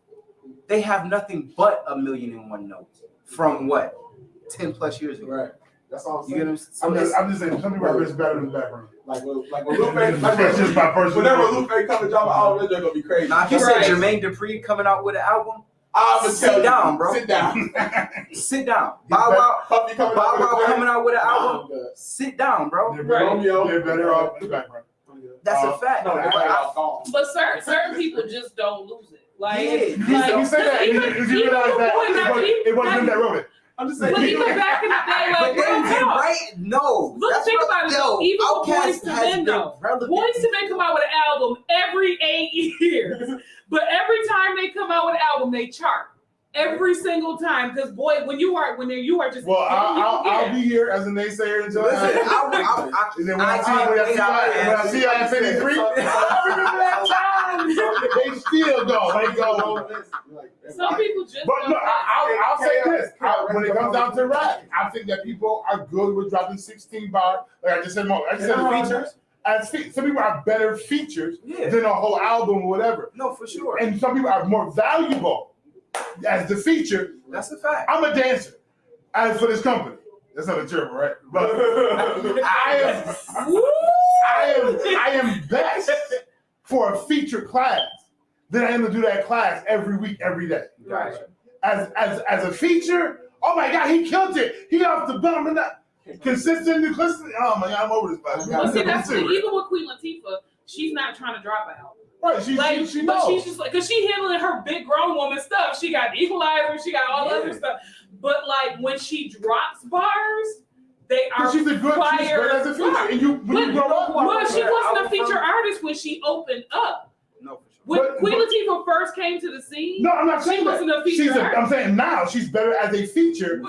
They have nothing but 1,000,001 notes from what 10 plus years ago. Right. That's all I'm saying. You get I'm just saying, some people are just better in the background. Like when Lupe, that's just my personal. Whenever Lupe comes and drop an album, they're gonna be crazy. Now, if you said Jermaine Dupri coming out with an album, sit down, bro. Sit down. Sit down. Bow Wow coming out with an album. Sit down, bro. They're better off in the background. That's a fact. But certain people just don't lose it. Like, you say that, you realize that it wasn't that relevant. I'm just saying. But even back in the day, like, no. Look, think about it. Though. Even with Boyz II Men, though. Boyz II Men come out with an album every 8 years. But every time they come out with an album, they chart. Every single time. Because, boy, when you are just... Well, I'll be here as a naysayer until... When I see you at 53, I remember that time. They still go. Some people just... But no, I'll say this. When it comes down to rap, I think that people are good with dropping 16 bar. Like I just said, features. Some people are better features than a whole album or whatever. No, for sure. And some people are more valuable as the feature. That's a fact. I'm a dancer. As for this company. That's not a germ, right? But I am best for a feature class than I am to do that class every week, every day. Gotcha. As a feature, oh my God, he killed it. He off the bum and that consistent. Oh my God, I'm over this class. Well, see, that's even with Queen Latifah, she's not trying to drop an album. Right, she knows. She's just like, because she handling her big grown woman stuff. She got Equalizer, she got all the other stuff. but like when she drops bars, they are she's great as a feature. And when you grow up, well, she wasn't a feature artist when she opened up. No, for sure. When Queen Latifah first came to the scene, no, I'm not saying she wasn't a feature artist. I'm saying now she's better as a feature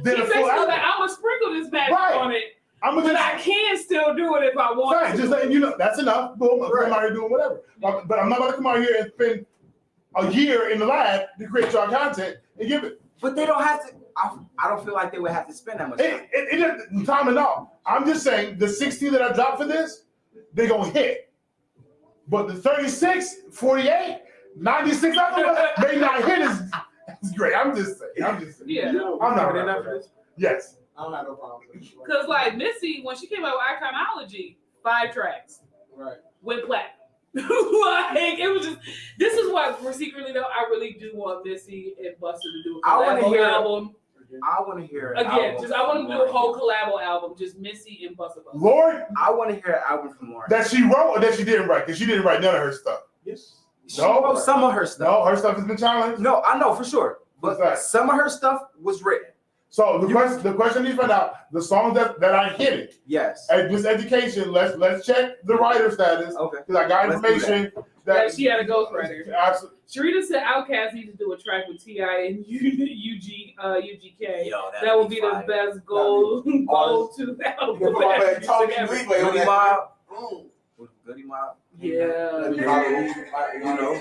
than a full album. Like, I'm gonna sprinkle this magic on it, but I can still do it if I want to. Just letting you know, that's enough. Boom, I'm out here doing whatever. But I'm not going to come out here and spend a year in the lab to create your content and give it. But they don't have to. I don't feel like they would have to spend that much time. It time and all. I'm just saying the 60 that I dropped for this, they're going to hit. But the 36, 48, 96 may not hit as great. I'm just saying. Yeah. I'm not ready for this. Yes. I don't have no problem with it. Because like Missy, when she came out with Iconology, 5 tracks. Right. Went platinum. Like it was just. This is why we're secretly though. I really do want Missy and Busta to do a collabo album. I want to hear again. Just I want to do a whole collabo album. Just Missy and Busta. Lord, I want to hear an album from Lauren that she wrote or that she didn't write because she didn't write none of her stuff. Yes. She wrote some of her stuff. No, her stuff has been challenged. No, I know for sure, but some of her stuff was written. So the question needs to find out the songs that I hit it. Yes. At this education, let's check the writer status. Okay. Because I got information that she had a ghostwriter. Absolutely. Sharita said Outkast needs to do a track with T.I. and UGK. Yo, that would be the best goal to album. Goody Mob. Yeah. You know.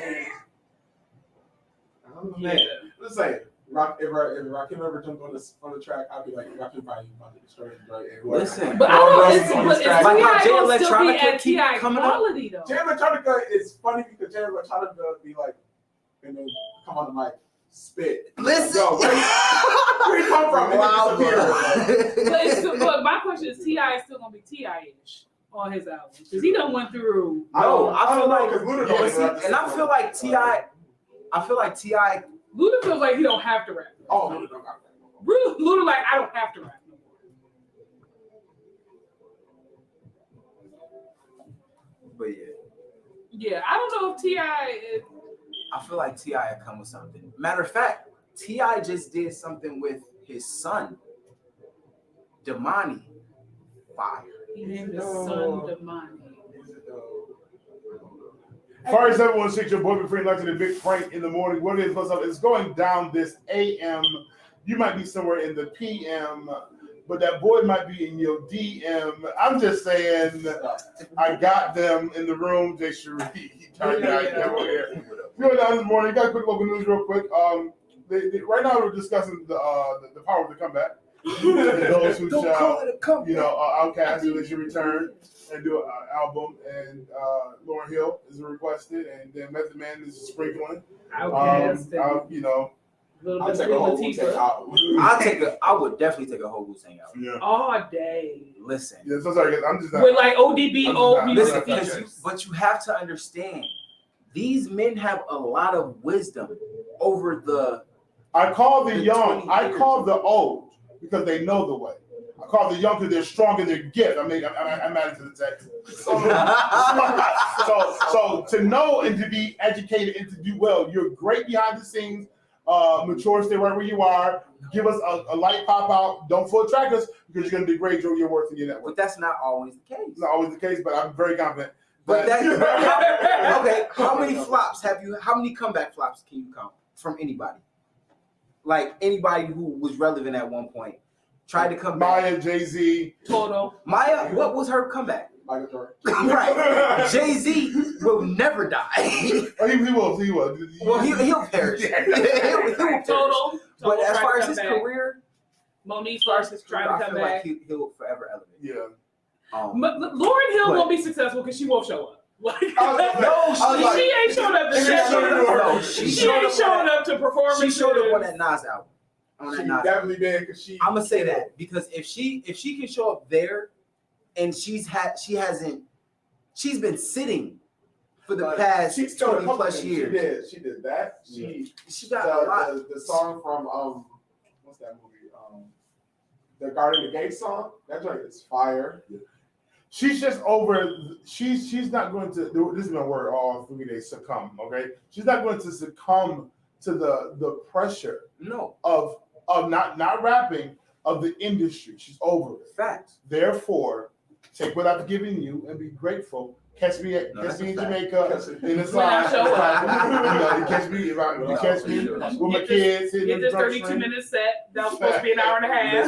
Yeah. Let's say if Rakim ever jumped on the track, I'd be like, Rakim probably about to destroy it. Listen, but I don't. It's like how Jay Electronica keep coming up. Though. Jay Electronica is funny because Jay Electronica be like, and then come on the mic, spit. Listen, yo, where you come from? Wow, but my question is, T.I. is still gonna be T.I.-ish on his album because he done went through. No, I feel like, and I feel like T.I. I feel like T.I. Luda feels like he don't have to rap. Oh, Luda don't have to rap. Luda like, I don't have to rap no more. But yeah. Yeah, I don't know if T.I. is... I feel like T.I. will come with something. Matter of fact, T.I. just did something with his son, Damani. Fire. He named his son Damani. Fire 716, your boy been free lunch in the Big Frank in the morning. What it is, what's up? It's going down this AM. You might be somewhere in the PM, but that boy might be in your DM. I'm just saying, I got them in the room. Jay Cherie, going down this morning. Got a quick local news real quick. Right now we're discussing the power of the comeback. Those who shall, Outkast, they should return and do an album, and Lauryn Hill is requested, and then Method Man is sprinkling. Outkast, I'll take a whole Wu-Tang album. I would definitely take a whole Wu-Tang album. Yeah. All day. Listen. Yeah, so sorry, I'm just not. With like ODB, old music features. But you have to understand, these men have a lot of wisdom over the. I call the young. I call the old because they know the way. I call the young because they're strong in their gift. I'm adding to the text. So to know and to be educated and to do well, you're great behind the scenes. Mature, stay right where you are. Give us a light pop out. Don't full track us because you're going to degrade your work in your network. But that's not always the case. It's not always the case, but I'm very confident. But okay. How many flops have you? How many comeback flops can you count from anybody? Like anybody who was relevant at one point tried to come back. Maya, Jay-Z, Toto. Maya, what was her comeback? Michael Jordan. Right. Jay-Z will never die. Oh, he will. Well, he'll perish. he'll perish. Toto. But as far as his career, Monique versus trying to come back. Like he'll forever elevate. Yeah. Lauryn Hill won't be successful because she won't show up. Like, she ain't showing up to she ain't showing up to performances. She showed up on that Nas album. She definitely did because she. I'm gonna say that because if she can show up there, and she's been sitting for the past 20 plus years. She did that. She got a lot. The song from what's that movie? The Guardian of the Gate song. That joint is fire. She's just over. She's not going to. This is my word. All for me, they succumb. Okay, she's not going to succumb to the pressure. No. Of of not rapping, of the industry. She's over it. Facts. Therefore, take what I've given you and be grateful. Catch me in Jamaica in the When I show up. You catch me with my kids. Get this 32-minute set. That was supposed to be an hour and a half.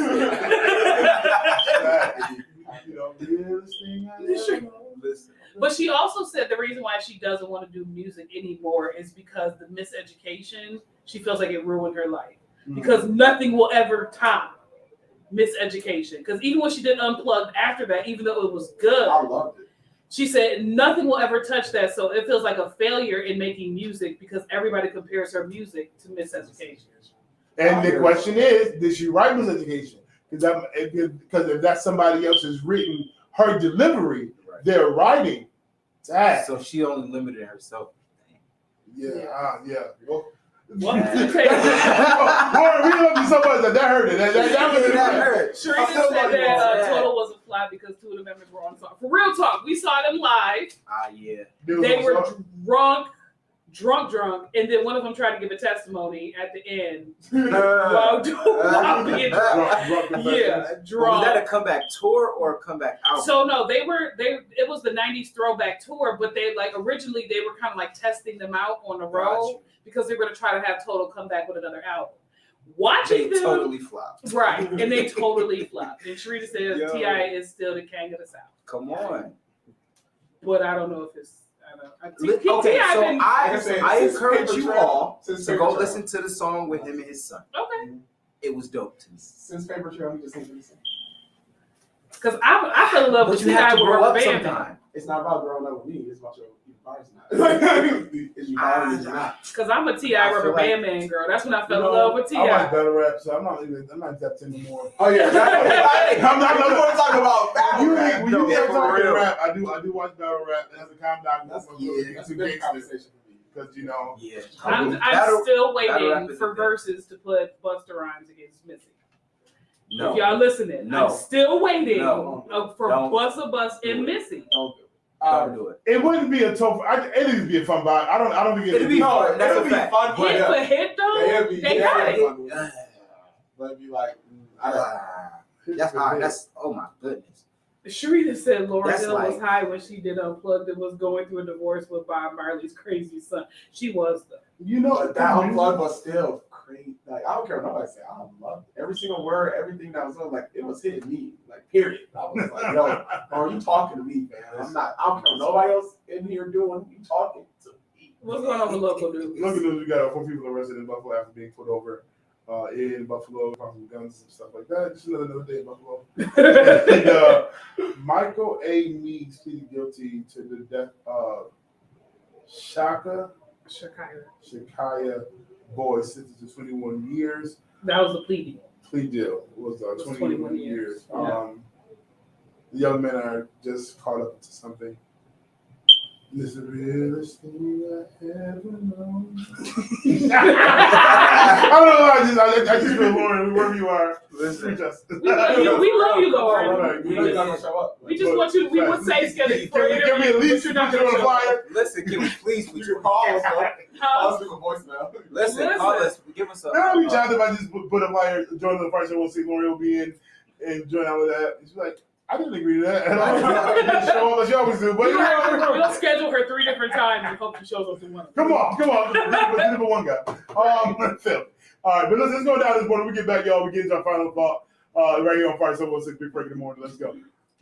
But she also said the reason why she doesn't want to do music anymore is because the miseducation, she feels like it ruined her life. Because nothing will ever top miseducation. Because even when she did Unplugged after that, even though it was good, I loved it. she said nothing will ever touch that. So it feels like a failure in making music because everybody compares her music to miseducation. And the question is, did she write miseducation? Because if that's somebody else's written, her delivery, their writing, that. So she only limited herself. Yeah. Well, What? we love you so much that hurt it. That hurt. Sharita said that Total was a flop because two of the members were on song. For real talk, we saw them live. Yeah. They were drunk, and then one of them tried to give a testimony at the end while being drunk. Yeah, drunk. Was that a comeback tour or a comeback album? So no, it was the 90s throwback tour, but they originally they were kind of like testing them out on the road because they were going to try to have Total come back with another album. Watching them totally flopped. Right, and they totally flopped. And Sharita says T.I. is still the king of the South. Come on. But I don't know if it's I encourage you all to go listen to the song with him and his son. Okay. It was dope to me. Since Paper Trail, he just ain't listen. Because I fell in love with T.I. with Rubber Band Man. It's not about growing up with me. It's about your bars not. Is you bars or not? Because I'm a T.I. Rubber Band Man girl. That's when I fell in love with T.I. I like battle rap, so I'm not that anymore. Oh yeah, I'm not talking about battle rap. When you get talking rap, I do watch battle rap, and as a calm down, that's a great conversation for me because I'm still waiting for Versus to put Busta Rhymes against Missy. No. If y'all listening, I'm still waiting for Don't. Busta Bust and Missy. Don't do it. It wouldn't be a tough. It would be a fun vibe. I don't think it'd be fun. It'd be fun. Hit for hit though, they got it. But it'd be like, that's oh my goodness. Sharita said Laura Hill was like, high when she did Unplugged and was going through a divorce with Bob Marley's crazy son. She was though. But that Unplugged was still crazy. Like I don't care what nobody say. I loved it. Every single word, everything that was on, like it was hitting me. Like period. I was like, yo, are you talking to me, man? I don't care what nobody else in here doing. You talking to me? What's going on with local news? Local news. We got 4 people arrested in Buffalo after being put over in Buffalo, from guns and stuff like that. Just another day in Buffalo. And, Michael A. Meeks pleaded guilty to the death of Shakaya Boy, sentenced to 21 years. That was the plea deal. It was 21 years. Yeah. The young men are just caught up into something. This is the realest thing I ever known. I don't know why I just feel Lauren, wherever you are. Listen. We love you, Lauren. Right. We just want you. We would say schedule for you. Can we at least put on the flyer? Listen, can we please put your call us? I'll do a voicemail. Listen, call us. Give us a. Now we tried to just put a flyer, join the party, so we'll see Lauren will be in and join all of that. She's like, I didn't agree to that. And I show up as you always do. But we'll schedule her 3 different times and hope she shows up to one. Come on. Let's do one guy. Phil. All right, but let's go down this morning. We get back, y'all. We get into our final thought right here on Fire 716 Big Break in the morning. Let's go.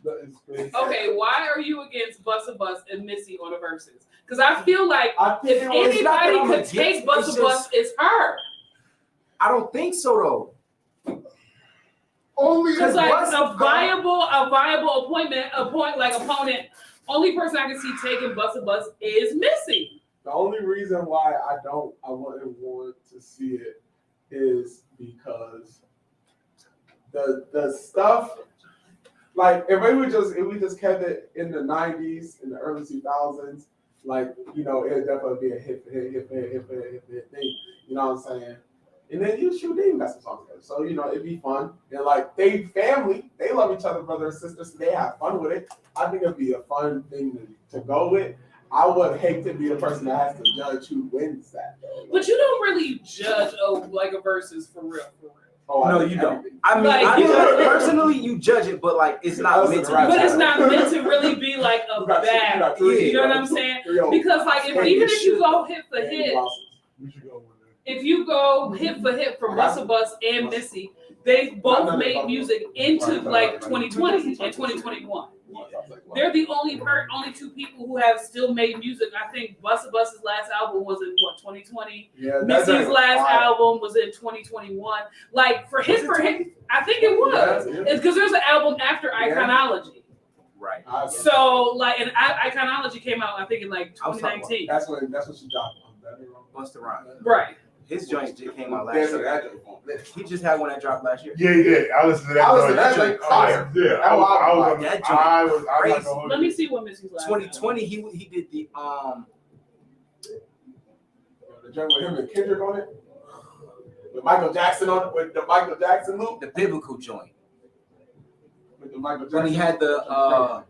That is crazy. Okay, why are you against Busta Bust and Missy on the verses? Because I feel like if anybody could take Busta Bust, it's her. I don't think so though. Only because like a viable opponent. Only person I can see taking Busta Bust is Missy. The only reason why I wouldn't want to see it is because the stuff, like if we just kept it in the 90s, in the early 2000s, like it'd definitely be a hit thing. You know what I'm saying? And then they even got some songs together. So, it'd be fun. And like they family, they love each other, brother and sister, so they have fun with it. I think it'd be a fun thing to go with. I would hate to be the person that has to judge who wins that though. But you don't really judge a versus for real. Oh, No, you don't. I mean, Like, personally, you judge it, but like it's not meant to. But it's not meant to really be like a bad. You know what I'm saying? Because like even if you go hit for hit, if you go hit for hit for Russell Bus and Missy, they both made music into like 2020 and 2021. They're the only two people who have still made music. I think Busta Bus's last album was in what 2020. Yeah, Missy's last album was in 2021. Like for hit, I think it was. It's because there's an album after Iconology. Right. So like, and Iconology came out I think in like 2019. That's when she dropped. Busta Rhymes. Right. His joint just came out last year. He just had one that dropped last year. Yeah, he did. I listened to that. I listened to that joint. Yeah, I was. Let me see what Missy's last. 2020, he did the joint with him and Kendrick on it. With Michael Jackson on it, with the Michael Jackson loop. The biblical joint. With the Michael Jackson. When he had the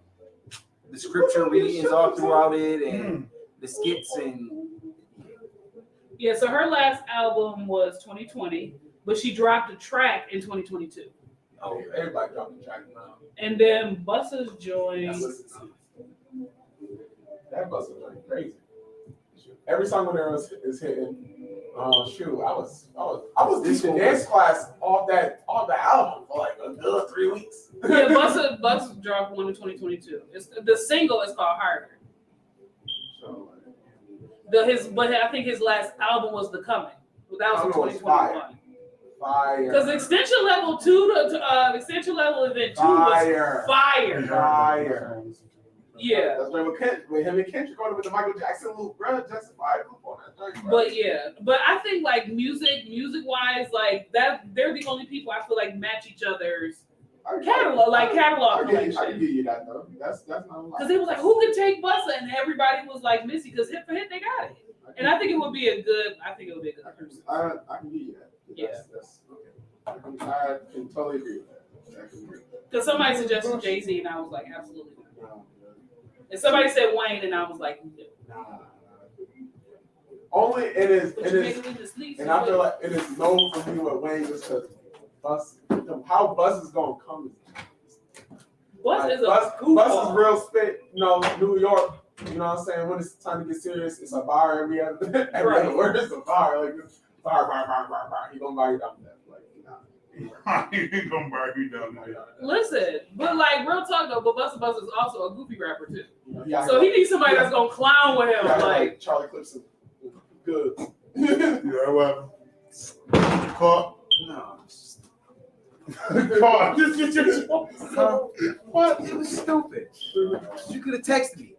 scripture readings all throughout it and the skits and. Yeah, so her last album was 2020, but she dropped a track in 2022. Oh, everybody dropped a track now. And then Busta's joined. That Busta joint crazy. Every song on there is hitting. Shoot, I was teaching dance class off the album for like a good 3 weeks. Yeah, Busta dropped one in 2022. The single is called Harder. But I think his last album was The Coming. That was in 2021. Fire. Because Extension Level 2 Extension Level Event 2 was fire. Yeah. That's with him and Kendrick on it with the Michael Jackson loop, bro. Justified loop on that joint, bro. But I think like music wise, like that they're the only people I feel like match each other's catalog. I can give you that though. That's not a lie. Because it was like, who can take Busta? And everybody was like Missy, because hit for hit they got it. And I think it would be a good person. I can give you that. Yeah. That's okay. I can totally agree with that. Because somebody suggested Jay-Z and I was like, absolutely not. And somebody said Wayne and I was like, no. Only it is, and I feel like it is known for me with Wayne just because how Buzz is gonna come. Buzz is Buzz is real spit, New York. You know what I'm saying? When it's time to get serious, it's a bar every other word. It's a bar, like bar. He gonna buy you down there. Like, he ain't gonna buy you down there. Listen, but like real talk though, but Busta Buzz is also a goofy rapper too. So he needs somebody that's gonna clown with him, like Charlie Clipson. Good. Yeah, well. Caught. No. Caught. What? It was stupid. You could have texted me.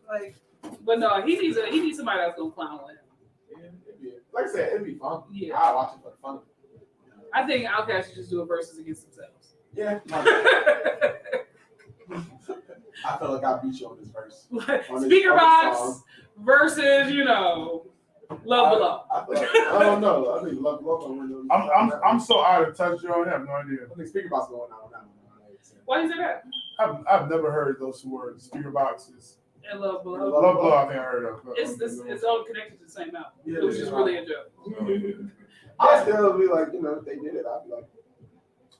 Like, but no, he needs somebody that's gonna clown with him. Yeah, like I said, it'd be fun. Yeah. I'll watch it for the fun. I think Outkast should just do a versus against themselves. Yeah. I feel like I beat you on this verse. Speaker Box versus, Love Below. I don't know. I think Love Below. I'm so out of touch, Joe. I have no idea. I think Speaker Box going on that one. Why is it that? I've never heard those words. Speaker boxes. And Love Below. Love Below, I think I heard of. It's all connected to the same album. Yeah, it was just really a joke. I still be like, if they did it, I'd be like,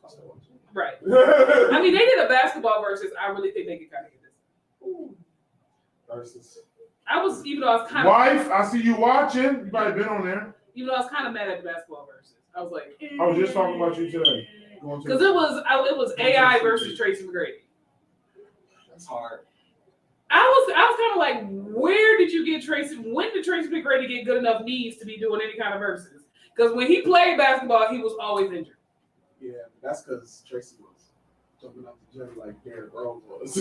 I still watch it. Right. I mean, they did a basketball versus. I really think they could kind of get this. Versus. Even though I was kind of. Wife, I see you watching. You might have been on there. Even though I was kind of mad at the basketball versus. I was like. I was just talking about you today. Because it was AI versus Tracy McGrady. That's hard. I was kind of like, where did you get Tracy? When did Tracy McGrady get good enough knees to be doing any kind of verses? Because when he played basketball, he was always injured. Yeah, that's because Tracy was jumping out the gym like Derrick Rose was.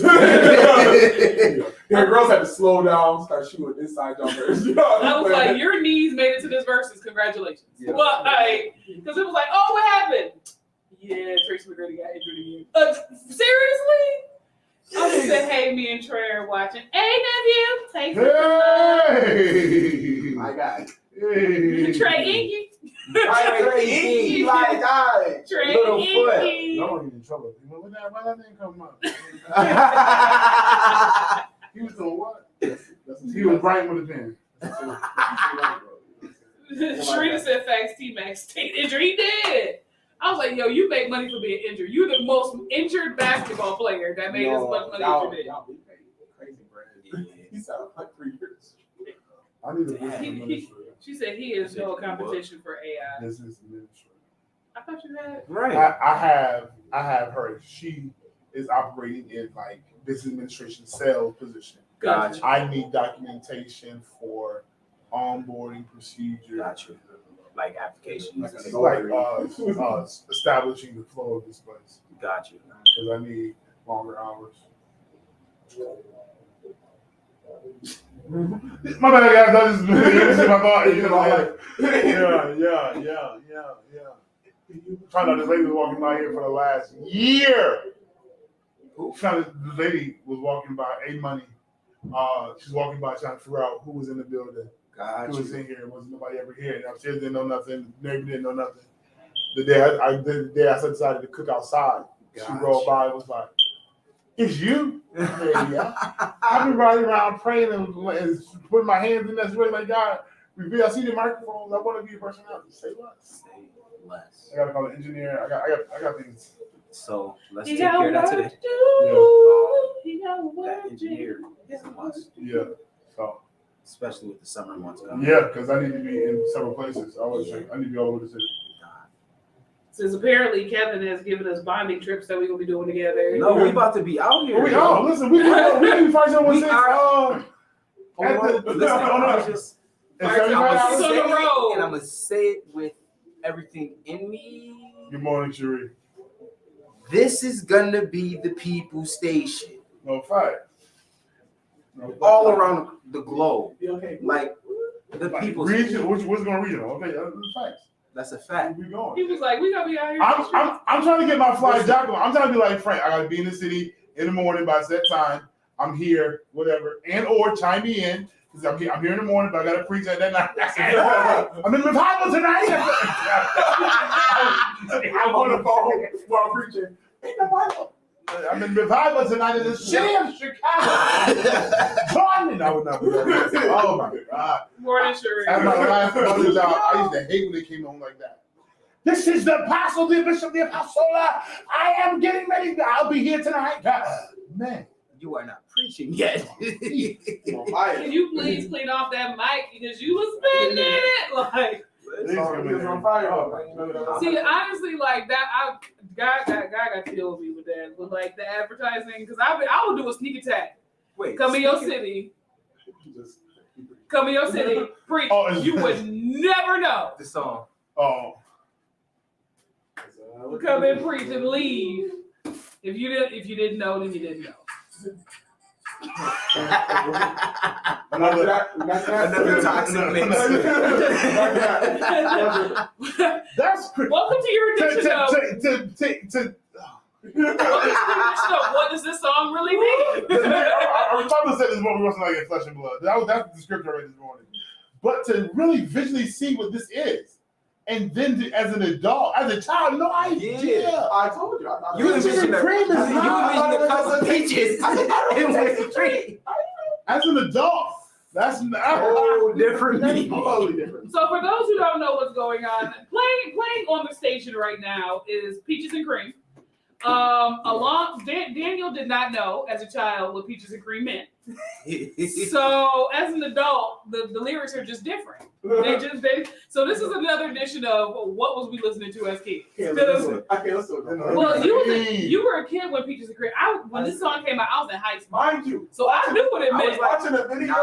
Derrick Rose had to slow down, start shooting inside jumpers. I was like, your knees made it to this versus. Congratulations. Yeah. But because it was like, oh, what happened? Yeah, Tracy McGrady got injured again. Seriously? I just said, hey, me and Trey are watching. Hey, nephew, take Hey! My guy. Hey! Trey Inky. Trey Inky, my guy. Trey Little Inky. No one in trouble. When that thing come up? He was doing what? He was writing with a pen. Sharita said, facts, T-Max. State injury. He did. I was like, yo, you make money for being injured. You're the most injured basketball player that made as much money as you did. Y'all crazy, Brad. He said like 3 years. I need a business administrator. She said he is no competition for AI. Business administrator. I thought you had. Right. I have her. She is operating in like business administration sales position. Gotcha. I need documentation for onboarding procedure. Gotcha. Like applications. Like establishing the flow of this place. Gotcha. Because I need longer hours. My bad, guys. I just my thought. Yeah. Found out this lady was walking by here for the last year. The lady was walking by A-Money. She's walking by trying to figure out who was in the building. Gotcha. Who was in here? Wasn't nobody ever here. And upstairs didn't know nothing. The neighbor didn't know nothing. The day I decided to cook outside, she rolled by and was like, "It's you?" Yeah. I've been riding around praying and putting my hands in that way like God. Reveal. I see the microphones. I want to be a personality. Say less. Say less. I gotta call an engineer. I got things. So let's take care of that today. That engineer is a must. Yeah. So. Especially with the summer months coming. Yeah, because I need to be in several places. I need to be all over the city. Since apparently Kevin has given us bonding trips that we're gonna be doing together. No, we about to be out here. Listen, we can find someone we since are. Just on the road. And I'm gonna say it with everything in me. Good morning, Cherie. This is gonna be the people station. No fact. All around the globe. Okay. Like the people region. What's going regional? Okay, that's facts. That's a fact. We going. He was like, "We gonna be out here." I'm trying to get my fly jacket on. I'm trying to be like Frank. I gotta be in the city in the morning by set time. I'm here, whatever, and or chime me in because I'm here in the morning, but I gotta preach at that night. I'm in revival tonight. I'm on the phone while I'm preaching. In the Bible. I'm in revival tonight in the city of Chicago. Join me. I would not be that. Oh my God. Morning, Sheree. At my last mother job, I used to hate when they came home like that. This is the apostle, the bishop, the apostle. I am getting ready. I'll be here tonight. Man. You are not preaching yet. Can you please clean off that mic because you was spinning it like. On fire. See, honestly, like that, God got to deal with me with that. With like the advertising, because I would do a sneak attack. Wait, come in your city, preach. You would never know. The song. Oh. Come in, preach, and leave. If you didn't know, then you didn't know. Another toxic mix. That's crazy. Welcome to your edition of what does this song really mean? I was about to say this morning, we wasn't like in flesh and blood. That's the scripture I read this morning. But to really visually see what this is, and then as an adult, as a child, no idea. Yeah. I told you. You envision a couple of peaches and with cream. As an adult, that's different. Totally different. So for those who don't know what's going on, playing on the station right now is Peaches and Cream. Daniel did not know as a child what Peaches and Cream meant. So as an adult, the lyrics are just different. So this is another edition of what was we listening to as kids. I can't listen to it. Well, you were a kid when Peaches and Cream. When this song came out, I was in high school. Mind you. So I knew what it I meant. was watching a video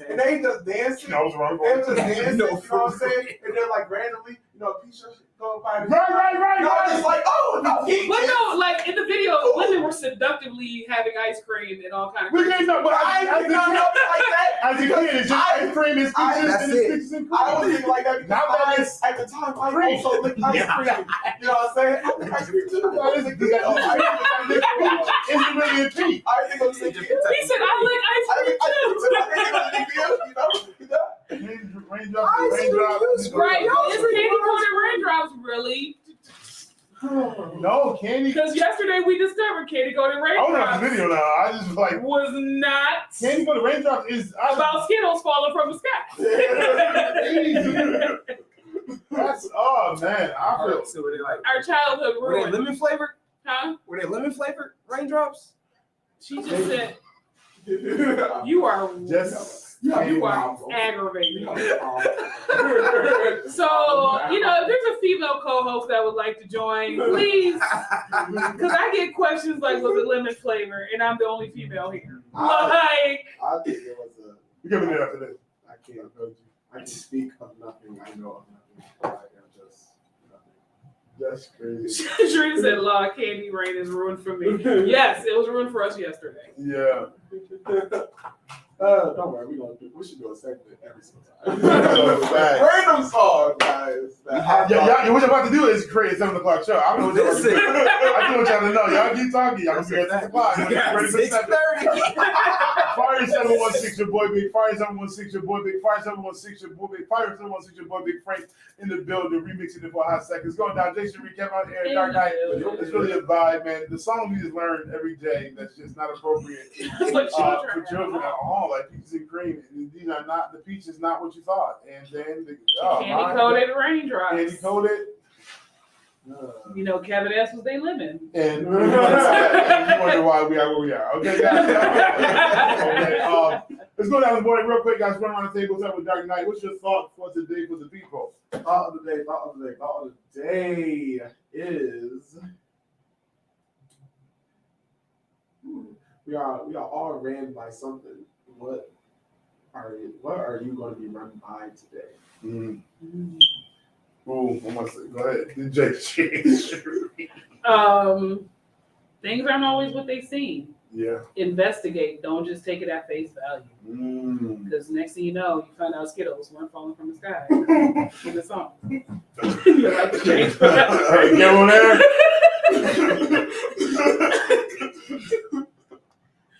and they just dancing. I was wrong. They was just dancing, you know what I'm saying? And then like randomly, Peaches go by. Right. And I was just like, oh, no. But no, like in the video, women were seductively having ice cream and all kind of. We didn't know, but I did not know it like that. As a kid, it's just ice cream, it's peaches, and it's peaches and cream. I was thinking like that because at the time I also licked ice cream. You know what I'm saying? I licked ice cream too. Is it really a peach? I think it was a kid. He said, I lick ice cream too. Raindrops. Right. Is candy coated raindrops really? No, candy. Because yesterday we discovered candy coated raindrops. I don't have the video now. I just like was not candy coated raindrops is about Skittles falling from the sky. That's oh man, I feel. So were they like? Our childhood Were they ruined. lemon flavored? Huh? Were they lemon flavored raindrops? She just said, you are Just you are aggravating. So, if there's a female co-host that would like to join, please, because I get questions like, was it lemon flavor? And I'm the only female here. I think it was a. You give me that after this. I can speak of nothing. I know of nothing. I am just nothing. That's crazy. Shereen said, "Law candy rain is ruined for me." Yes, it was ruined for us yesterday. Yeah. Don't worry, we should do a segment every single time. Random song, guys. Yeah, what you're about to do is create a 7 o'clock show. I don't know what y'all I want y'all to know. Y'all keep talking. Y'all can be at 6 o'clock. Ready for 7:30. Fire 716, your boy Big. Fire 716, your boy Big. Fire 716, your boy Big. Fire 716, your boy Big Frank in the building, remixing it for a hot second. It's going down. Jason recap out here. Dark Knight. It's really a vibe, man. The song we just learned every day that's just not appropriate for children at all. Like peaches and cream. These are not, the peach is not what you thought. And then the candy coated raindrops. Candy coated. Kevin S was they lemon. And you wonder why we are where we are. Okay, guys. Okay. Let's go down the board real quick, guys. Run around the table. Start with Dark Knight. What's your thought for today for the people? Thought of the day is we are all ran by something. What are you going to be run by today? Ooh, go ahead. Jake. Things aren't always what they seem. Yeah. Investigate. Don't just take it at face value. Because next thing you know, you find out Skittles weren't falling from the sky in the song. You like the change. Hey, get on there.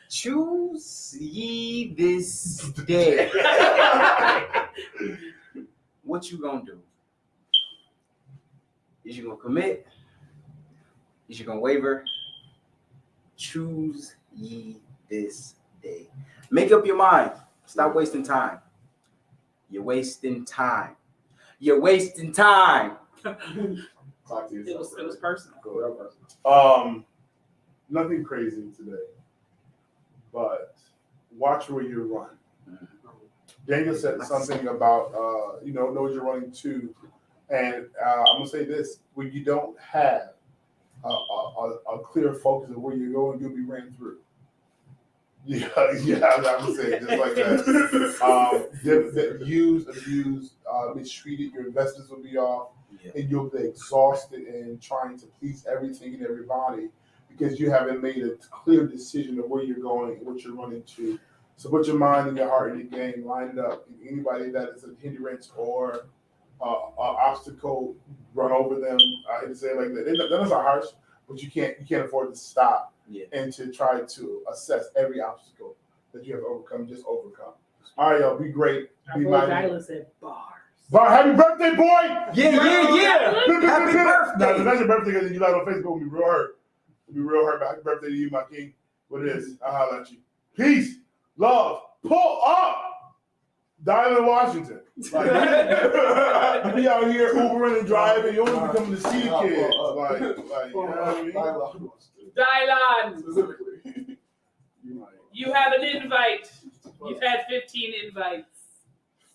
Choose ye this day. What you gonna do? Is you gonna commit? Is you gonna waver? Choose ye this day. Make up your mind. Stop wasting time. You're wasting time. You're wasting time. Talk to yourself. It was personal. Real personal. Nothing crazy today, but watch where you run. Daniel said something about know what you're running to, and I'm gonna say this: when you don't have a clear focus of where you're going, you'll be ran through. Yeah, I would say it just like that. Abused, mistreated. Your investors will be off, and you'll be exhausted and trying to please everything and everybody because you haven't made a clear decision of where you're going and what you're running to. So put your mind and your heart in the game, line it up. And anybody that is a hindrance or an obstacle, run over them. I hate to say it like that. That is harsh, but you can't afford to stop and to try to assess every obstacle that you have overcome. Just overcome. All right, y'all. Be great. Be Dylan said bars. Happy birthday, boy! Yeah. Happy birthday. Now, that's your birthday because you like on Facebook. We'll be real hurt. But happy birthday to you, my king. What it is? I'll holler at you. Peace. Love, pull up, Dylan, Washington. Like, you be out here Ubering and driving, you only becoming the C kid. You know what I mean? Dylan, specifically. You have an invite. You've had 15 invites.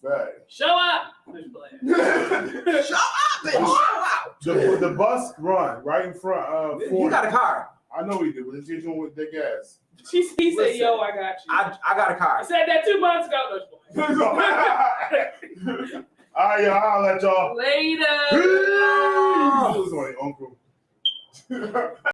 Right. Show up. Show up. The bus run right in front. You got a car. I know he did, but it's doing with their gas. He said, "Yo, I got you." I got a car. I said that 2 months ago. All right, y'all. I'll let y'all. Later. Peace. This is my uncle.